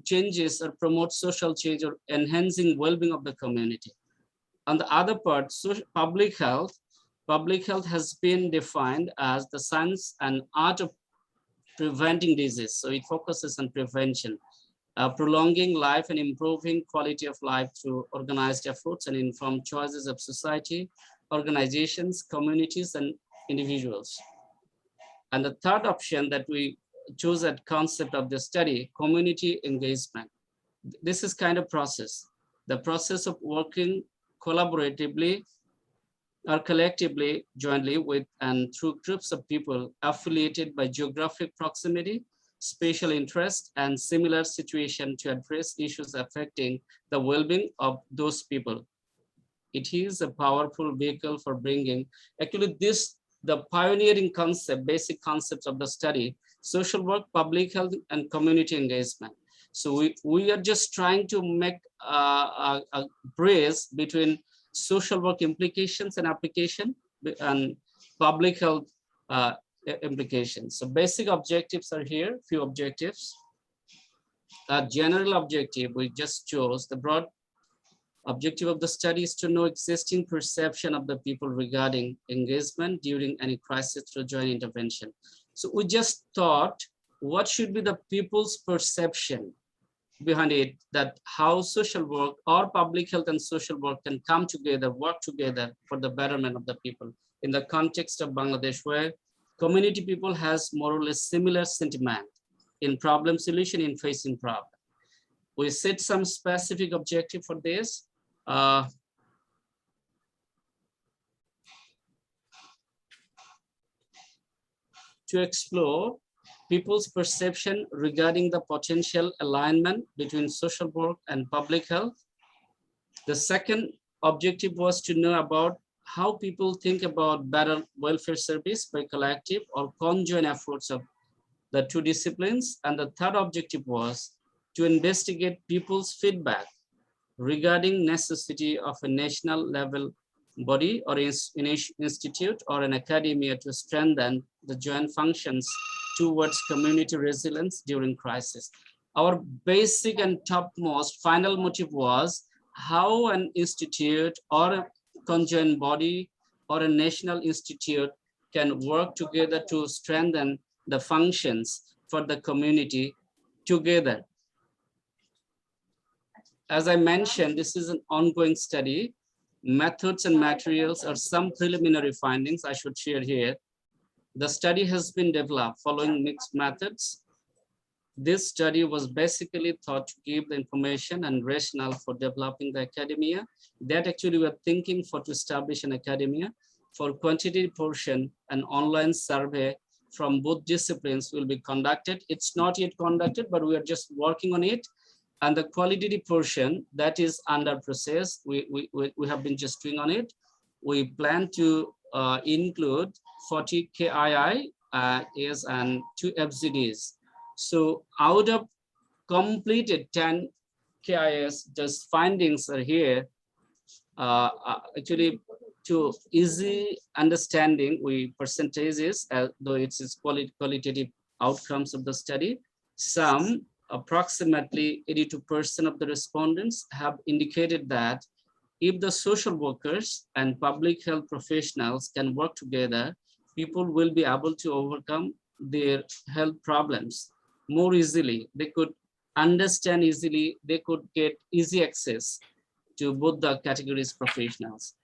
changes or promote social change or enhancing well-being of the community. On the other part, public health has been defined as the science and art of preventing disease. So it focuses on prevention, prolonging life and improving quality of life through organized efforts and informed choices of society, organizations, communities, and individuals. And the third option that we chose at concept of the study, community engagement. This is kind of process, the process of working collaboratively or collectively, jointly with and through groups of people affiliated by geographic proximity, spatial interest, and similar situation to address issues affecting the well-being of those people. It is a powerful vehicle for bringing, actually the pioneering concept, basic concepts of the study, social work, public health, and community engagement. So we are just trying to make a bridge between social work implications and application and public health implications. So basic objectives are here, few objectives. A general objective, we just chose the broad objective of the study is to know existing perception of the people regarding engagement during any crisis through joint intervention. So we just thought, what should be the people's perception behind it, that how social work or public health and social work can come together, work together for the betterment of the people in the context of Bangladesh, where community people has more or less similar sentiment in problem solution, in facing problem. We set some specific objective for this. To explore people's perception regarding the potential alignment between social work and public health. The second objective was to know about how people think about better welfare service by collective or conjoint efforts of the two disciplines. And the third objective was to investigate people's feedback regarding necessity of a national level body or institute or an academia to strengthen the joint functions towards community resilience during crisis. Our basic and topmost final motive was how an institute or a conjoint body or a national institute can work together to strengthen the functions for the community together. As I mentioned, this is an ongoing study. Methods and materials are some preliminary findings I should share here. The study has been developed following mixed methods. This study was basically thought to give the information and rationale for developing the academia. That actually we're thinking for to establish an academia. For quantitative portion, an online survey from both disciplines will be conducted. It's not yet conducted, but we are just working on it. And the qualitative portion that is under process, we have been just doing on it. We plan to include 40 KII and 2 FZDs. So out of completed 10 KIS, just findings are here. Actually, to easy understanding, we percentages, though it's qualitative outcomes of the study. Some approximately 82% of the respondents have indicated that if the social workers and public health professionals can work together, people will be able to overcome their health problems more easily. They could understand easily, they could get easy access to both the categories professionals.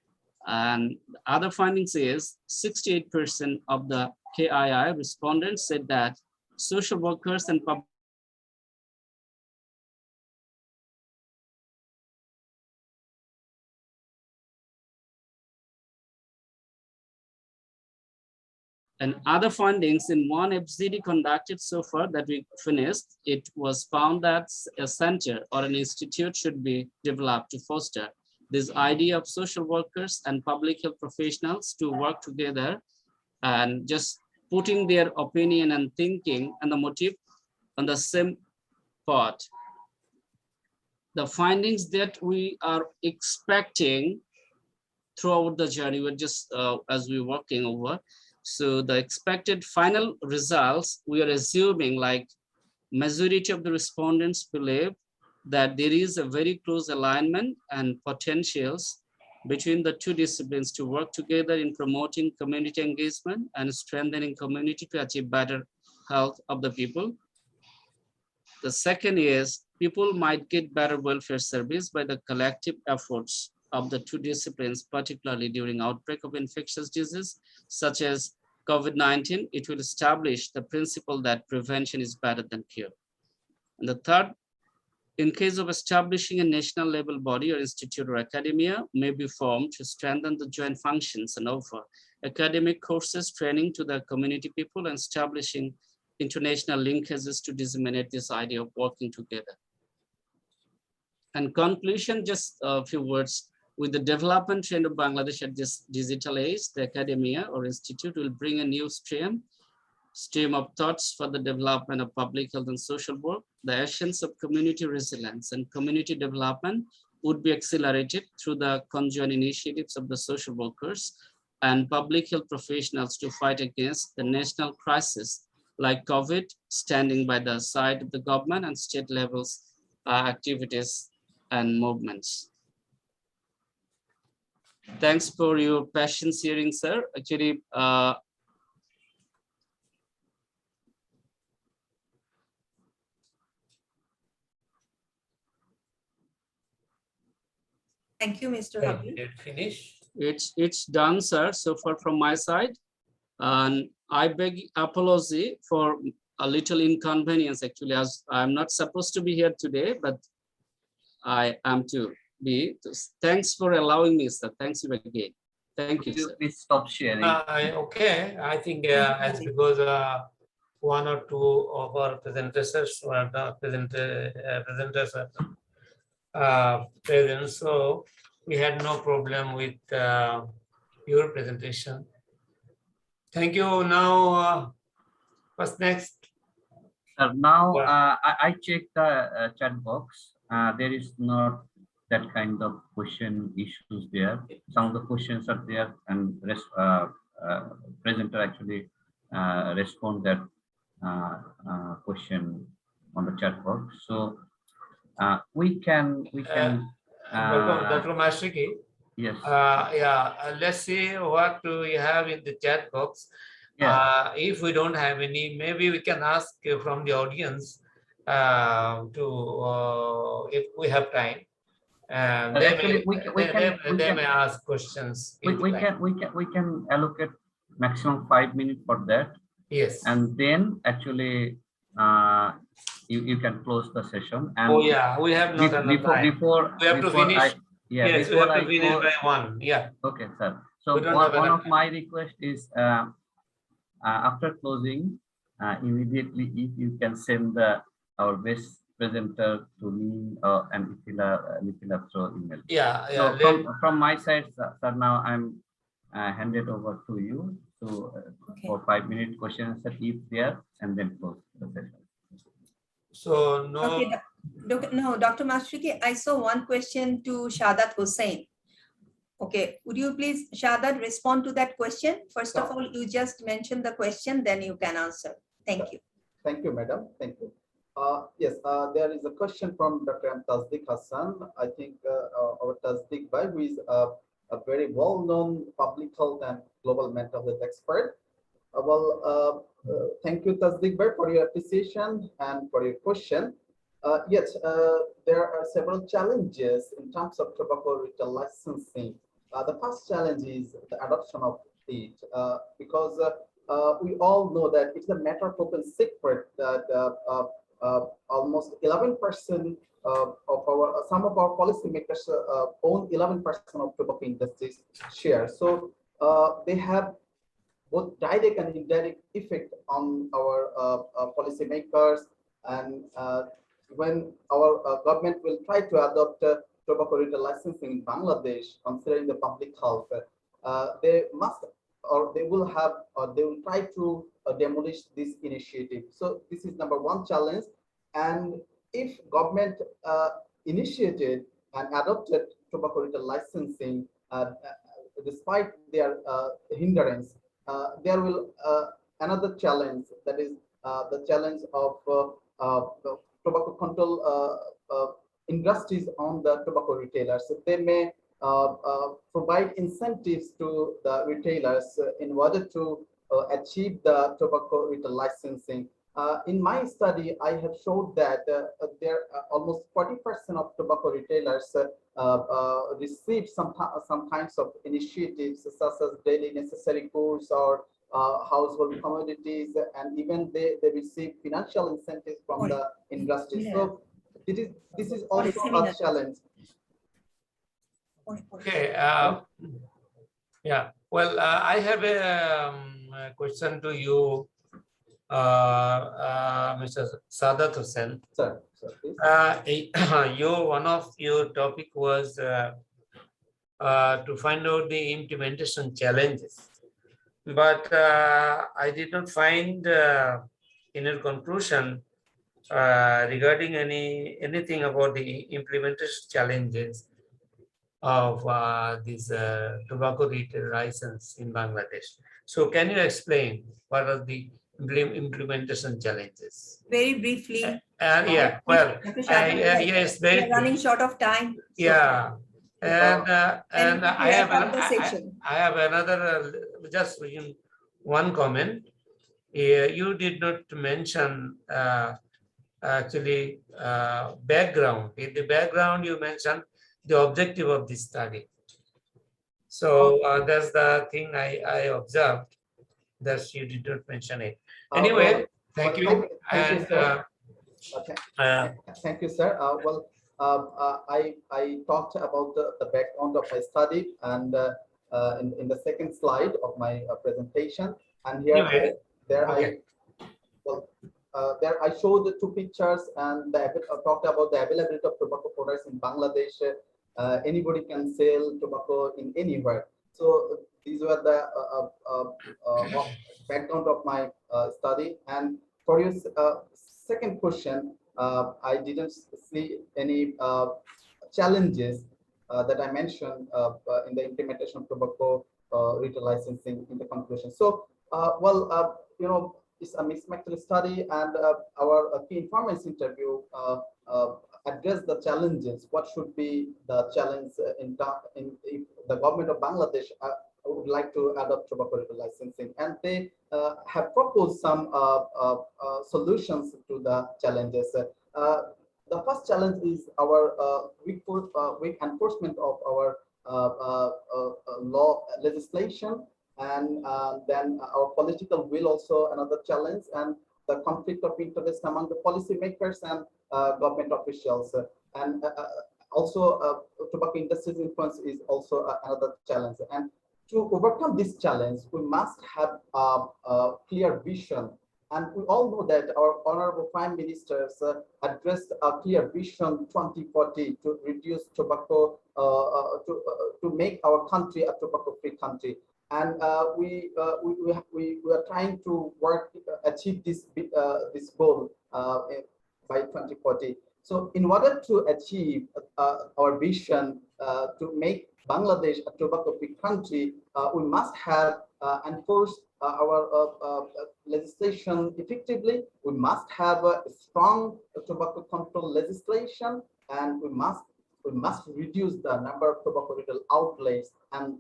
And other findings is 68% of the KII respondents said that social workers and public and other findings in one FZD conducted so far that we finished, it was found that a center or an institute should be developed to foster this idea of social workers and public health professionals to work together and just putting their opinion and thinking and the motive on the same part. The findings that we are expecting throughout the journey, we're just as we're working over. So the expected final results, we are assuming like majority of the respondents believe that there is a very close alignment and potentials between the two disciplines to work together in promoting community engagement and strengthening community to achieve better health of the people. The second is people might get better welfare service by the collective efforts of the two disciplines, particularly during outbreak of infectious disease, such as COVID-19, it will establish the principle that prevention is better than cure. And the third, in case of establishing a national level body or institute or academia may be formed to strengthen the joint functions and offer academic courses, training to the community people and establishing international linkages to disseminate this idea of working together. And conclusion, just a few words. With the development trend of Bangladesh at this digital age, the academia or institute will bring a new stream of thoughts for the development of public health and social work. The essence of community resilience and community development would be accelerated through the conjoint initiatives of the social workers and public health professionals to fight against the national crisis like COVID, standing by the side of the government and state levels activities and movements. Thanks for your patience hearing, sir. Actually, thank you, Mr. Habib. Finish. It's done, sir, so far from my side. And I beg apology for a little inconvenience, actually, as I'm not supposed to be here today, but I am to be. Thanks for allowing me, sir. Thanks you again. Thank you, sir. Please stop sharing. Okay, I think as because one or two of our presenters were the presenters are present, so we had no problem with your presentation. Thank you. Now, what's next? Now, I checked the chat box. There is not that kind of question issues there. Some of the questions are there, and presenter actually respond that question on the chat box. So we can. Dr. Mashriki. Yes. Let's see what do we have in the chat box. Yeah. If we don't have any, maybe we can ask from the audience if we have time. They may ask questions. We can allocate maximum 5 minutes for that. Yes. And then actually you can close the session. And we have not enough time. We have to finish. Yes, we have to finish by 1. Yeah. Okay, sir. So one of my requests is after closing, immediately if you can send our best presenter to me and Nikhila through email. Yeah. So from my side, sir, now I'm handed over to you for 5 minute questions if there, and then close the session. So no. Okay, no, Dr. Mashriki, I saw one question to Shadat Hussain. Okay, would you please, Shadat, respond to that question? First of all, you just mention the question, then you can answer. Thank you. Thank you, madam. Thank you. Yes, there is a question from Dr. M. Tasdiq Hassan. I think our Tasdiq Bhai, who is a very well-known public health and global mental health expert. Thank you, Tasdiq Bhai, for your appreciation and for your question. Yes, there are several challenges in terms of tobacco retail licensing. The first challenge is the adoption of it, because we all know that it's a matter of open secret that almost 11% of some of our policymakers own 11% of tobacco industry's share. So they have both direct and indirect effect on our policymakers, and when our government will try to adopt tobacco retail licensing in Bangladesh, considering the public health, they must, or they will have, or they will try to demolish this initiative. So this is number one challenge. And if government initiated and adopted tobacco retail licensing, despite their hindrance, there will another challenge, that is the challenge of tobacco control industries on the tobacco retailers. So they may provide incentives to the retailers in order to achieve the tobacco retail licensing. In my study, I have showed that there are almost 40% of tobacco retailers receive some kinds of initiatives such as daily necessary goods or household commodities, and even they receive financial incentives from the industry. So this is also a challenge. Okay. Yeah. Well, I have a question to you, Mr. Sadat Hussain. Sir, one of your topic was to find out the implementation challenges, but I did not find in your conclusion regarding anything about the implementation challenges of this tobacco retail license in Bangladesh. So can you explain what are the implementation challenges? Very briefly. Yeah, well, yes, very. We're running short of time. Yeah, and I have another just one comment. You did not mention actually background. In the background, you mentioned the objective of this study. So that's the thing I observed, that you did not mention it. Anyway, thank you. Thank you, sir. Thank you, sir. I talked about the background of my study, and in the second slide of my presentation, and here there I showed the two pictures, and talked about the availability of tobacco products in Bangladesh. Anybody can sell tobacco in anywhere. So these were the background of my study. And for your second question, I didn't see any challenges that I mentioned in the implementation of tobacco retail licensing in the conclusion. So, you know, it's a mismatched study, and our key informants interview address the challenges. What should be the challenge if the government of Bangladesh would like to adopt tobacco retail licensing, and they have proposed some solutions to the challenges. The first challenge is our weak enforcement of our law legislation, and then our political will also another challenge, and the conflict of interest among the policymakers and government officials, and also tobacco industry's influence is also another challenge. And to overcome this challenge, we must have a clear vision. And we all know that our honorable prime ministers addressed a clear vision 2040 to reduce tobacco, to make our country a tobacco-free country. And we are trying to achieve this goal by 2040. So in order to achieve our vision to make Bangladesh a tobacco-free country, we must have enforced our legislation effectively, we must have a strong tobacco control legislation, and we must reduce the number of tobacco retail outlets. And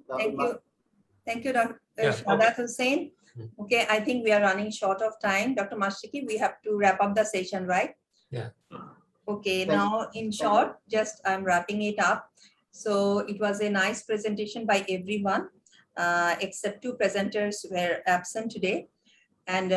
Thank you, Dr. Yeah, Shahadat Hussain. Okay, I think we are running short of time. Dr. Mashiki, we have to wrap up the session, right? Yeah. Okay, now in short, just I'm wrapping it up. So it was a nice presentation by everyone, except two presenters were absent today. And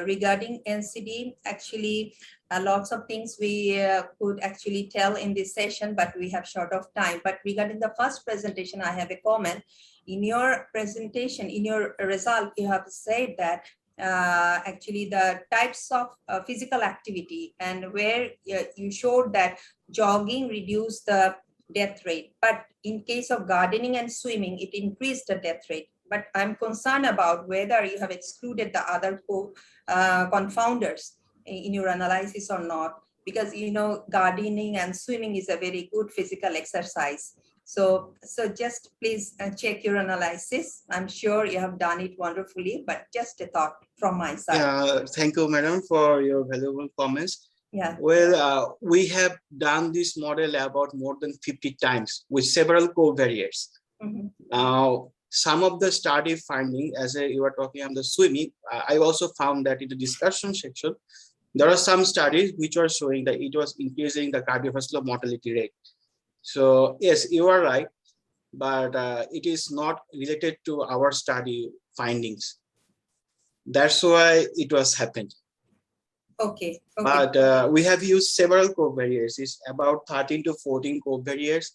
regarding NCD, actually, lots of things we could actually tell in this session, but we have short of time. But regarding the first presentation, I have a comment. In your presentation, in your result, you have said that actually the types of physical activity, and where you showed that jogging reduced the death rate, but in case of gardening and swimming, it increased the death rate. But I'm concerned about whether you have excluded the other confounders in your analysis or not, because you know gardening and swimming is a very good physical exercise. So just please check your analysis. I'm sure you have done it wonderfully, but just a thought from my side. Yeah, thank you, madam, for your valuable comments. Yeah. Well, we have done this model about more than 50 times with several covariates. Now, some of the study finding, as you were talking on the swimming, I also found that in the discussion section, there are some studies which are showing that it was increasing the cardiovascular mortality rate. So yes, you are right, but it is not related to our study findings. That's why it was happened. Okay. But we have used several covariates. It's about 13 to 14 covariates.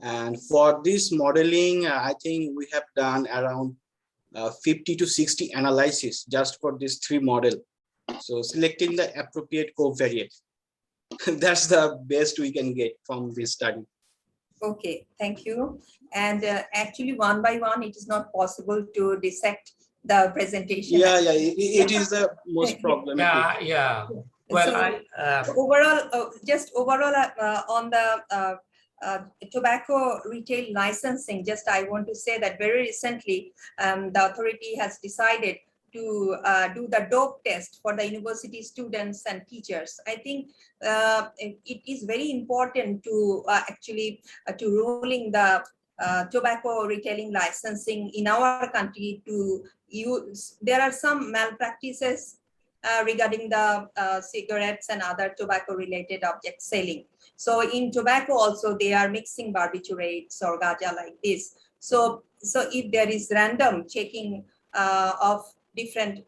And for this modeling, I think we have done around 50 to 60 analysis just for this 3 model. So selecting the appropriate covariate. That's the best we can get from this study. Okay, thank you. And actually, one by one, it is not possible to dissect the presentation. Yeah, it is the most problematic. Yeah. Well, so overall, just overall on the tobacco retail licensing, just I want to say that very recently, the authority has decided to do the dope test for the university students and teachers. I think it is very important to actually to ruling the tobacco retailing licensing in our country to use. There are some malpractices regarding the cigarettes and other tobacco related objects selling. So in tobacco also they are mixing barbiturates or gaja like this. So if there is random checking of different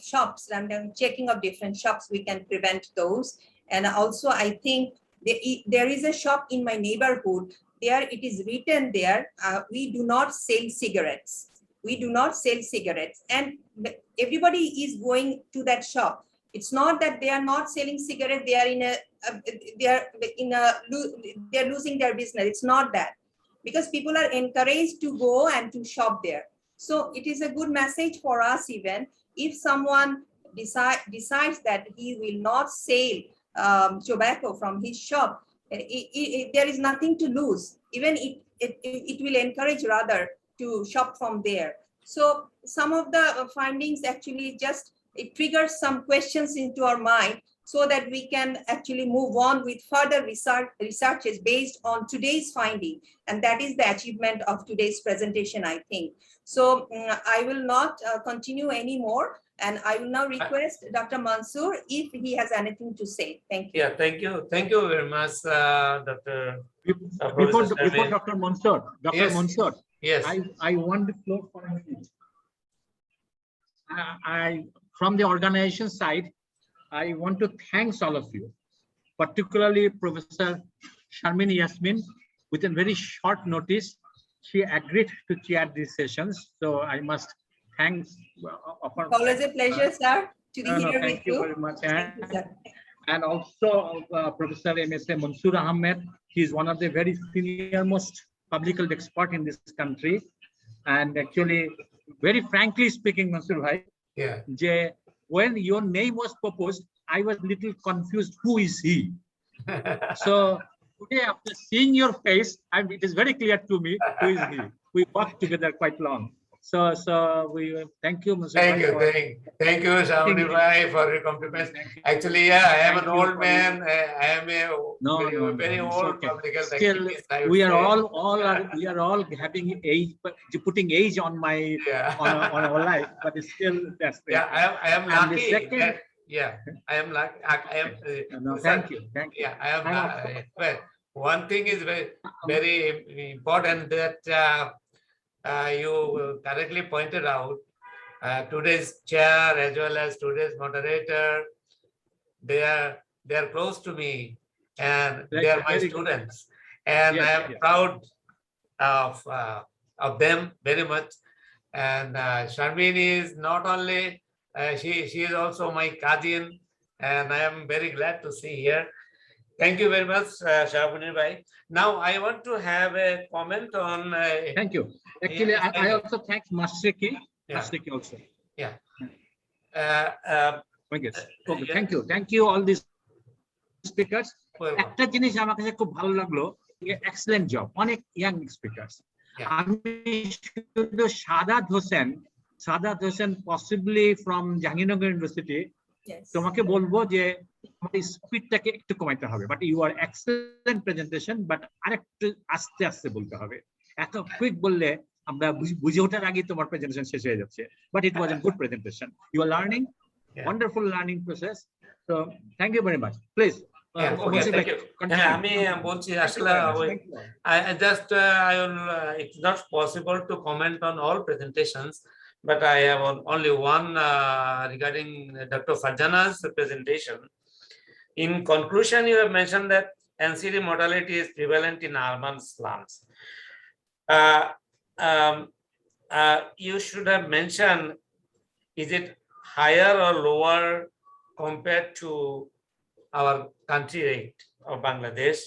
shops, random checking of different shops, we can prevent those. And also I think there is a shop in my neighborhood. There it is written there, we do not sell cigarettes. We do not sell cigarettes. And everybody is going to that shop. It's not that they are not selling cigarettes. They are they're losing their business. It's not that, because people are encouraged to go and to shop there. So it is a good message for us. Even if someone decides that he will not sell tobacco from his shop, there is nothing to lose. Even it will encourage rather to shop from there. So some of the findings actually just it triggers some questions into our mind, so that we can actually move on with further researches based on today's finding. And that is the achievement of today's presentation, I think. So I will not continue anymore. And I will now request Dr. Mansoor if he has anything to say. Thank you. Yeah, thank you. Thank you very much, Dr. Before Dr. Mansoor, Yes. Mansoor, Yes. I want the floor for a minute. From the organization side, I want to thank all of you, particularly Professor Sharmin Yasmin. Within very short notice, she agreed to chair these sessions. So I must thank. Always a pleasure, sir, to be here with you. Thank you very much. Thank you, sir. And also Professor M.S.A. Mansoor Ahmed. He is one of the very senior most public health expert in this country. And actually, very frankly speaking, Mansoor Bhai, when your name was proposed, I was a little confused. Who is he? So today, after seeing your face, it is very clear to me who is he. We worked together quite long. So we thank you, Mr. Thank you, thank you, Shamini Bhai, for your compliments. Actually, yeah, I am an old man. I am a very old public health activist. We are all having age, putting age on my on our life, but it's still that's yeah. I am lucky. Second, I am lucky. I am. No, thank you. Yeah, I am. Well, one thing is very important that you correctly pointed out. Today's chair as well as today's moderator, they are close to me, and they are my students, and I am proud of them very much. And Sharmini is not only she is also my cousin, and I am very glad to see here. Thank you very much, Sharmini Bhai. Now I want to have a comment on. Thank you. Actually, I also thank Masriki. Masriki also. Yeah. Okay. Thank you all these speakers. একটা জিনিস আমার কাছে খুব ভালো লাগলো, excellent job, অনেক young speakers. আমি শুধু Sadat Hossain possibly from Jahangirnagar university, তোমাকে বলবো যে আমাদের স্পিডটাকে একটু কমাইতে হবে, but you are excellent presentation, but আরেকটু আস্তে আস্তে বলতে হবে। এত কুইক বললে আমরা বুঝে ওঠার আগে তোমার প্রেজেন্টেশন শেষ হয়ে যাচ্ছে, but it was a good presentation. You are learning, wonderful learning process. So thank you very much. Please আমি বলছি আসলে it's not possible to comment on all presentations, but I have only one regarding Dr. Farjana's presentation. In conclusion, you have mentioned that NCD modality is prevalent in urban slums. You should have mentioned, is it higher or lower compared to our country rate of Bangladesh?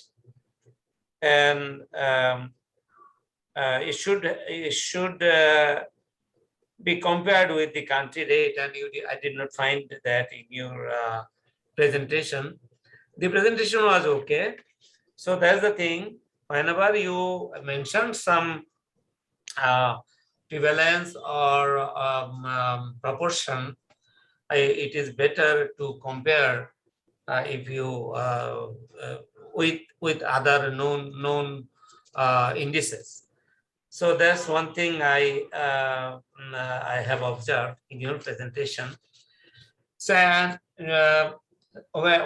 And it should be compared with the country rate, and I did not find that in your presentation. The presentation was okay. So that's the thing. Whenever you mention some prevalence or proportion, it is better to compare if you with other known indices. So that's one thing I have observed in your presentation. So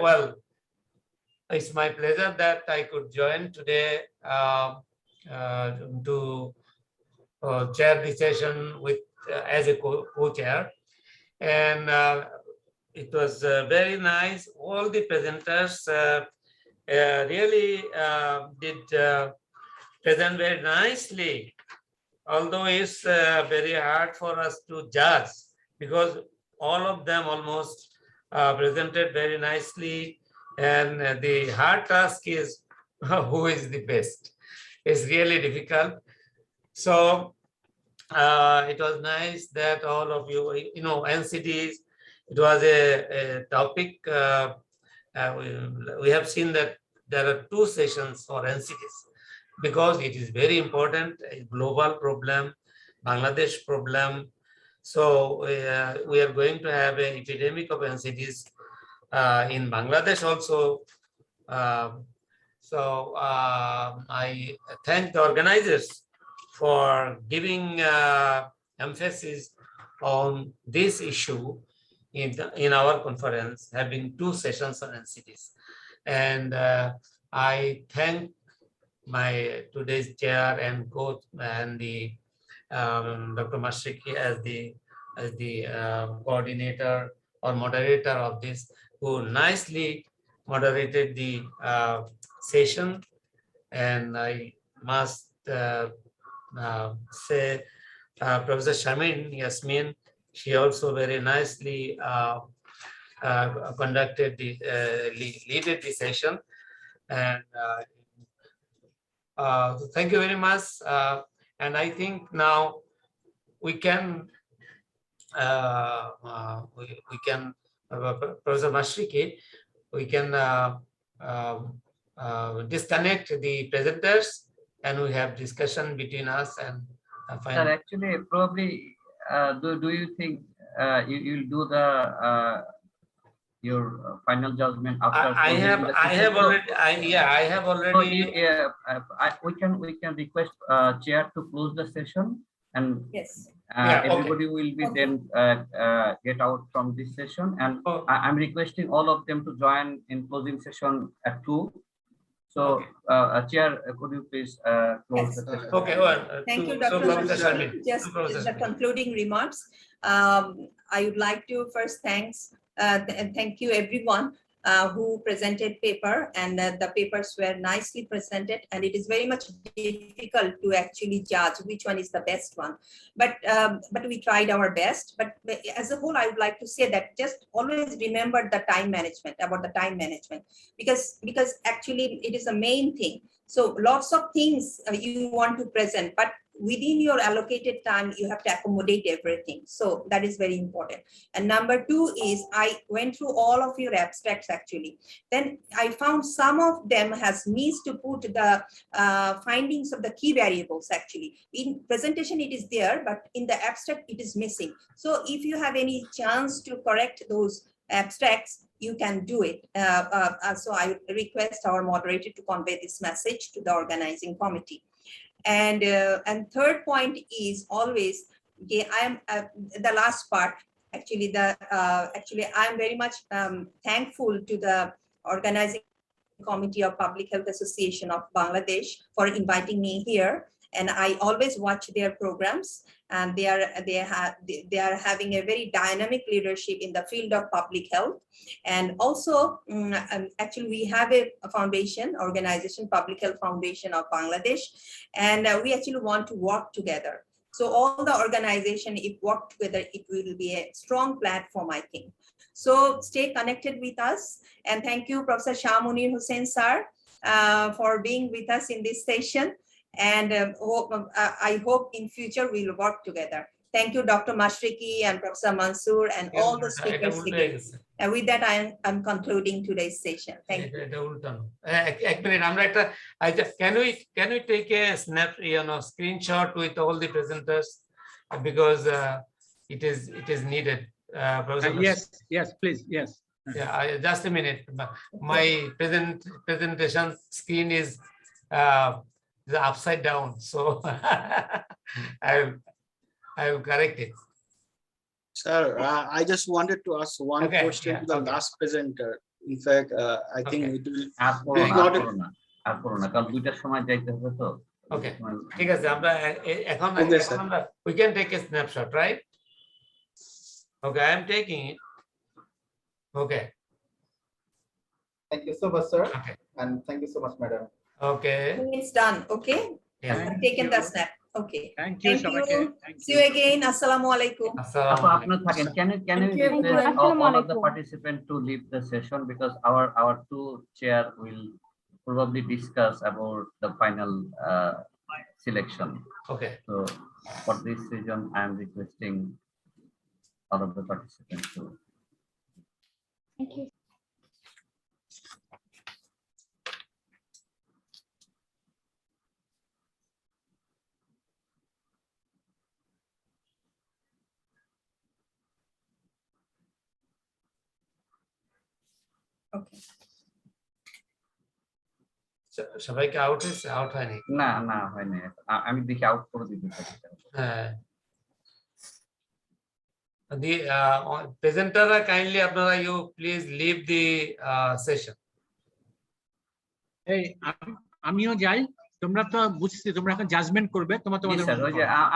well, it's my pleasure that I could join today to chair the session with as a co-chair, and it was very nice. All the presenters really did present very nicely, although it's very hard for us to judge because all of them almost presented very nicely, and the hard task is who is the best. It's really difficult. So it was nice that all of you, NCDs, it was a topic. We have seen that there are 2 sessions for NCDs because it is very important, a global problem, Bangladesh problem. So we are going to have an epidemic of NCDs in Bangladesh also. So I thank the organizers for giving emphasis on this issue in our conference, having 2 sessions on NCDs. And I thank my today's chair and coach and the Dr. Masriki as the coordinator or moderator of this, who nicely moderated the session. And I must say Professor Yasmin, she also very nicely conducted leaded the session. And thank you very much. And I think now we can Professor Masriki, we can disconnect the presenters, and we have discussion between us and fine. Sir, actually, probably, do you think you'll do the your final judgment after I have already. I have So already. we can request chair to close the session, and Yes. everybody will be then get out from this session, and I'm requesting all of them to join in closing session at 2. So, chair, could you please close the session? Okay. Thank you, Dr. Mashri. Just the concluding remarks. I would like to first thank you everyone who presented paper, and the papers were nicely presented, and it is very much difficult to actually judge which one is the best one, but we tried our best. But as a whole, I would like to say that just always remember the time management, because actually it is a main thing. So lots of things you want to present, but within your allocated time, you have to accommodate everything. So that is very important. And number 2 is, I went through all of your abstracts actually. Then I found some of them has missed to put the findings of the key variables actually. In presentation, it is there, but in the abstract, it is missing. So if you have any chance to correct those abstracts, you can do it. So I request our moderator to convey this message to the organizing committee. And third point is always, I am the last part. Actually, I am very much thankful to the organizing committee of Public Health Association of Bangladesh for inviting me here. And I always watch their programs, and they are having a very dynamic leadership in the field of public health. And also, actually, we have a foundation organization, Public Health Foundation of Bangladesh, and we actually want to work together. So all the organization, if work together, it will be a strong platform, I think. So stay connected with us, and thank you, Professor Shah Munir Hussain sir, for being with us in this session. And I hope in future we'll work together. Thank you, Dr. Mashriki and Professor Mansoor and all the speakers again. And with that, I'm concluding today's session. Thank you. Can we take a screenshot with all the presenters, because it is needed. Yes, please, yes. Yeah, just a minute. My presentation screen is upside down, so I will correct it. Sir, I just wanted to ask one question to the last presenter. In fact, I think it will not. Okay, ঠিক আছে, আমরা এখন we can take a snapshot, right? Okay, I am taking it. Okay. Thank you so much, sir. Okay. And thank you so much, madam. Okay. It's done. Okay. Yeah. I've taken the snap. Okay. Thank you. See you again. Assalamu alaikum. Can you request all of the participants to leave the session, because our 2 chair will probably discuss about the final selection. Okay. So for this reason, I am requesting all of the participants to. Thank you. Okay. সবাইকে out হয়নি? না হয়নি, আমি দেখি out করে দিতে পারি। হ্যাঁ, the presenter kindly আপনারা you please leave the session. এই আমিও যাই, তোমরা তো বুঝছি, তোমরা এখন জাজমেন্ট করবে, তোমাদের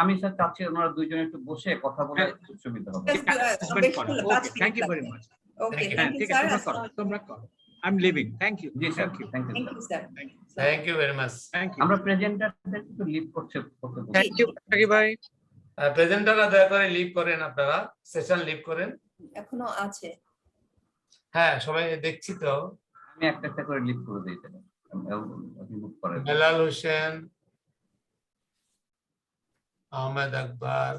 আমি স্যার চাচ্ছি ওনারা দুইজন একটু বসে কথা বলে সুবিধা হবে। Thank you very much. Okay, thank you, sir. তোমরা করো। I'm leaving. Thank you. G sir, Thank you, sir. Thank you very much. Thank you. আমরা প্রেজেন্টারদের একটু লিভ করতে থ্যাংক ইউ ভাই। প্রেজেন্টাররা দয়া করে লিভ করেন, আপনারা সেশন লিভ করেন। এখনো আছে। হ্যাঁ, সবাই দেখছি তো। আমি একটা করে লিভ করে দিই। বেলাল হোসেন, আহমেদ আকবর,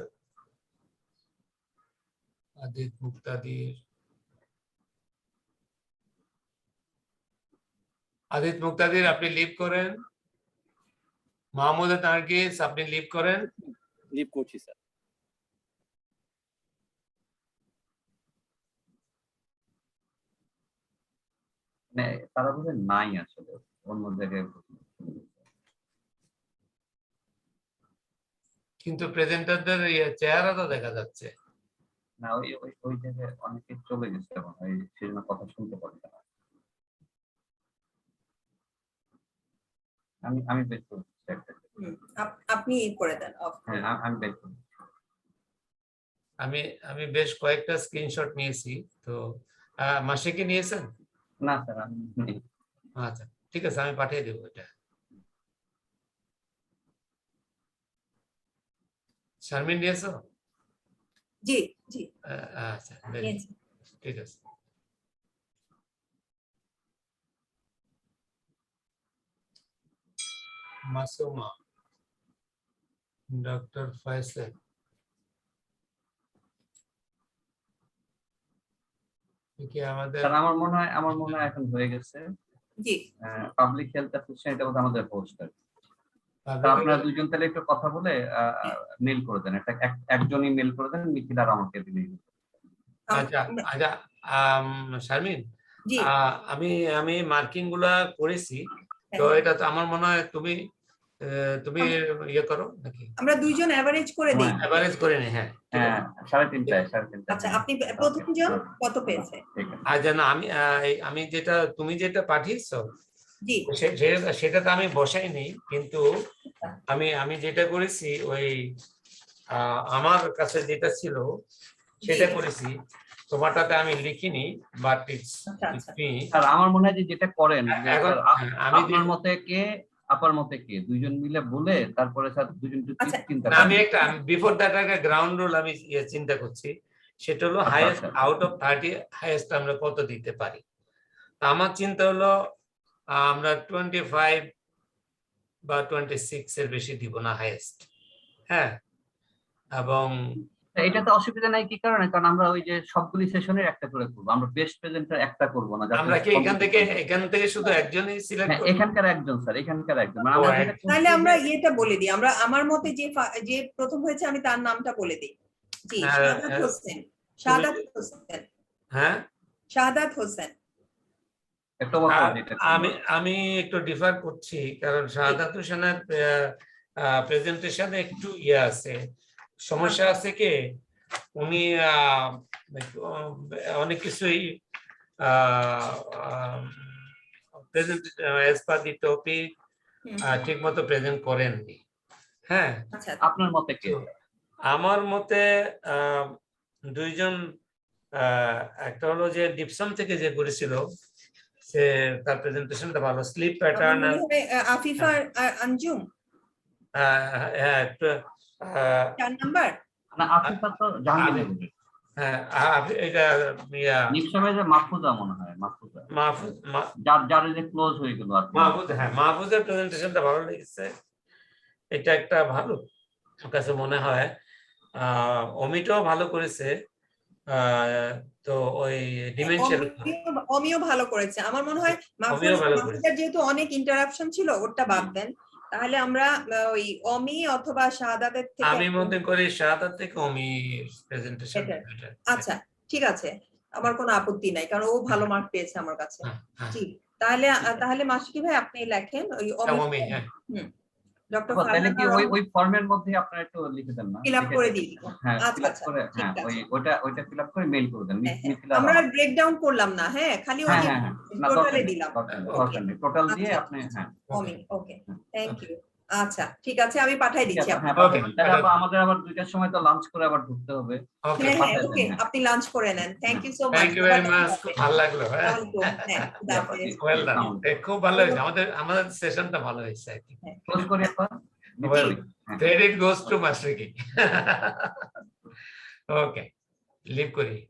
আদিত মুক্তাদির, আপনি লিভ করেন। মাহমুদ নার্গিস, আপনি লিভ করেন। লিভ করছি স্যার। তারা বোধহয় নাই আসলে, অন্য জায়গায়। কিন্তু প্রেজেন্টারদের চেহারা তো দেখা যাচ্ছে না, ওই জায়গায় অনেকে চলে গেছে এবং সেজন্য কথা শুনতে পারবে না। আমি বের করছি আপনি করে দেন। হ্যাঁ, আমি বের করছি। আমি বেশ কয়েকটা স্ক্রিনশট নিয়েছি, তো মাসে কি নিয়েছেন? না স্যার, আমি নেই। আচ্ছা ঠিক আছে, আমি পাঠিয়ে দেবো এটা। শারমিন নিয়েছো? জি জি। আচ্ছা ঠিক আছে। মাসুমা, ডক্টর ফয়সাল, আমার মনে হয় এখন হয়ে গেছে। জি, পাবলিক হেলথ অ্যাসোসিয়েশন, এটা বোধহয় আমাদের পোস্টার। আপনারা দুজন তাহলে একটু কথা বলে মেল করে দেন, একজনই মেল করে দেন, মিথিল আর আমাকে দিলেই। আচ্ছা আচ্ছা শারমিন, আমি মার্কিং গুলা করেছি, তো এটা তো আমার মনে হয় তুমি ইয়ে করো নাকি? আমরা দুইজন এভারেজ করে দেই। এভারেজ করে নি। হ্যাঁ, 3.5। আচ্ছা, আপনি প্রথমজন কত পেয়েছে? আচ্ছা না, আমি তুমি যেটা পাঠিয়েছো জি, সেটা তো আমি বসাইনি, কিন্তু আমি যেটা করেছি ওই আমার কাছে যেটা ছিল সেটা করেছি, তোমারটাতে আমি লিখিনি, বাট ইটস স্যার আমার মনে হয় যে যেটা করেন, আপনার মতে কে আপার মতে কে, দুইজন মিলে বলে তারপরে স্যার দুজন চিন্তা করেন। আমি বিফোর দ্যাট একটা গ্রাউন্ড রুল আমি চিন্তা করছি, সেটা হলো হাইয়েস্ট আউট অফ 30 হাইয়েস্ট আমরা কত দিতে পারি। আমার চিন্তা হলো আমরা 25 বা 26 এর বেশি দিব না হাইয়েস্ট। হ্যাঁ, এবং এটা তো অসুবিধা নাই, কি কারণে? কারণ আমরা ওই যে সবগুলি সেশনের একটা করে করব, আমরা বেস্ট প্রেজেন্টার একটা করব না। আমরা কি এখান থেকে শুধু একজনই সিলেক্ট করব? এখানকার একজন স্যার, এখানকার একজন। তাহলে আমরা ইয়েটা বলে দিই, আমার মতে যে প্রথম হয়েছে আমি তার নামটা বলে দিই। জি, শাহাদাত হোসেন। হ্যাঁ, শাহাদাত হোসেন। আমি একটু ডিফার করছি, কারণ শাহাদাত হোসেনের প্রেজেন্টেশনে একটু ইয়ে আছে, সমস্যা আছে কি উনি অনেক কিছুই ঠিক মতো প্রেজেন্ট করেননি। হ্যাঁ, আপনার মতে কি? আমার মতে দুইজন, একটা হলো যে ডিপসাম থেকে যে করেছিল, সে তার প্রেজেন্টেশনটা ভালো, স্লিপ প্যাটার্ন। আফিফা আঞ্জুম, হ্যাঁ, 4 নাম্বার না, আফিফা তো জাহাঙ্গীর। হ্যাঁ, এটা নিপসমে মাহফুজা মনে হয়, মাহফুজ যার যে ক্লোজ হয়ে গেল মাহফুজ। হ্যাঁ, মাহফুজের প্রেজেন্টেশনটা ভালো লেগেছে, এটা একটা ভালো কাছে মনে হয়। অমিটাও ভালো করেছে, তো ওই ডিমেনশন অমিও ভালো করেছে। আমার মনে হয় মাহফুজের যেহেতু অনেক ইন্টারাপশন ছিল, ওটা বাদ দেন, তাহলে আমরা ওই অমি অথবা শাহাদাতের থেকে, আমি মনে করি শাহাদাত থেকে অমি প্রেজেন্টেশন। আচ্ছা ঠিক আছে, আমার কোনো আপত্তি নাই, কারণ ও ভালো মার্ক পেয়েছে আমার কাছে। জি, তাহলে মাসুকি ভাই আপনি লেখেন ওই অমি। ডক্টর তাহলে কি ওই ফর্মের মধ্যে আপনারা একটু লিখে দেন না, ফিল আপ করে দিই। হ্যাঁ, ফিল আপ করে, হ্যাঁ ওইটা ফিল আপ করে মেইল করে দেন। আমরা ব্রেক ডাউন করলাম না, হ্যাঁ, খালি ওই টোটালে দিলাম, টোটাল দিয়ে আপনি। হ্যাঁ, ওকে, থ্যাংক ইউ। আচ্ছা ঠিক আছে, আমি পাঠিয়ে দিচ্ছি আপনাকে। তাহলে আমাদের আবার 2টার সময় তো লাঞ্চ করে আবার ঢুকতে হবে। ওকে, আপনি লাঞ্চ করে নেন। Thank you so much. Thank you very much, খুব ভালো লাগলো। হ্যাঁ, ওয়েল ডান, খুব ভালো হয়েছে, আমাদের সেশনটা ভালো হয়েছে। ক্লোজ করি আপা। Well, credit goes to Master Ki. Okay, leave kori.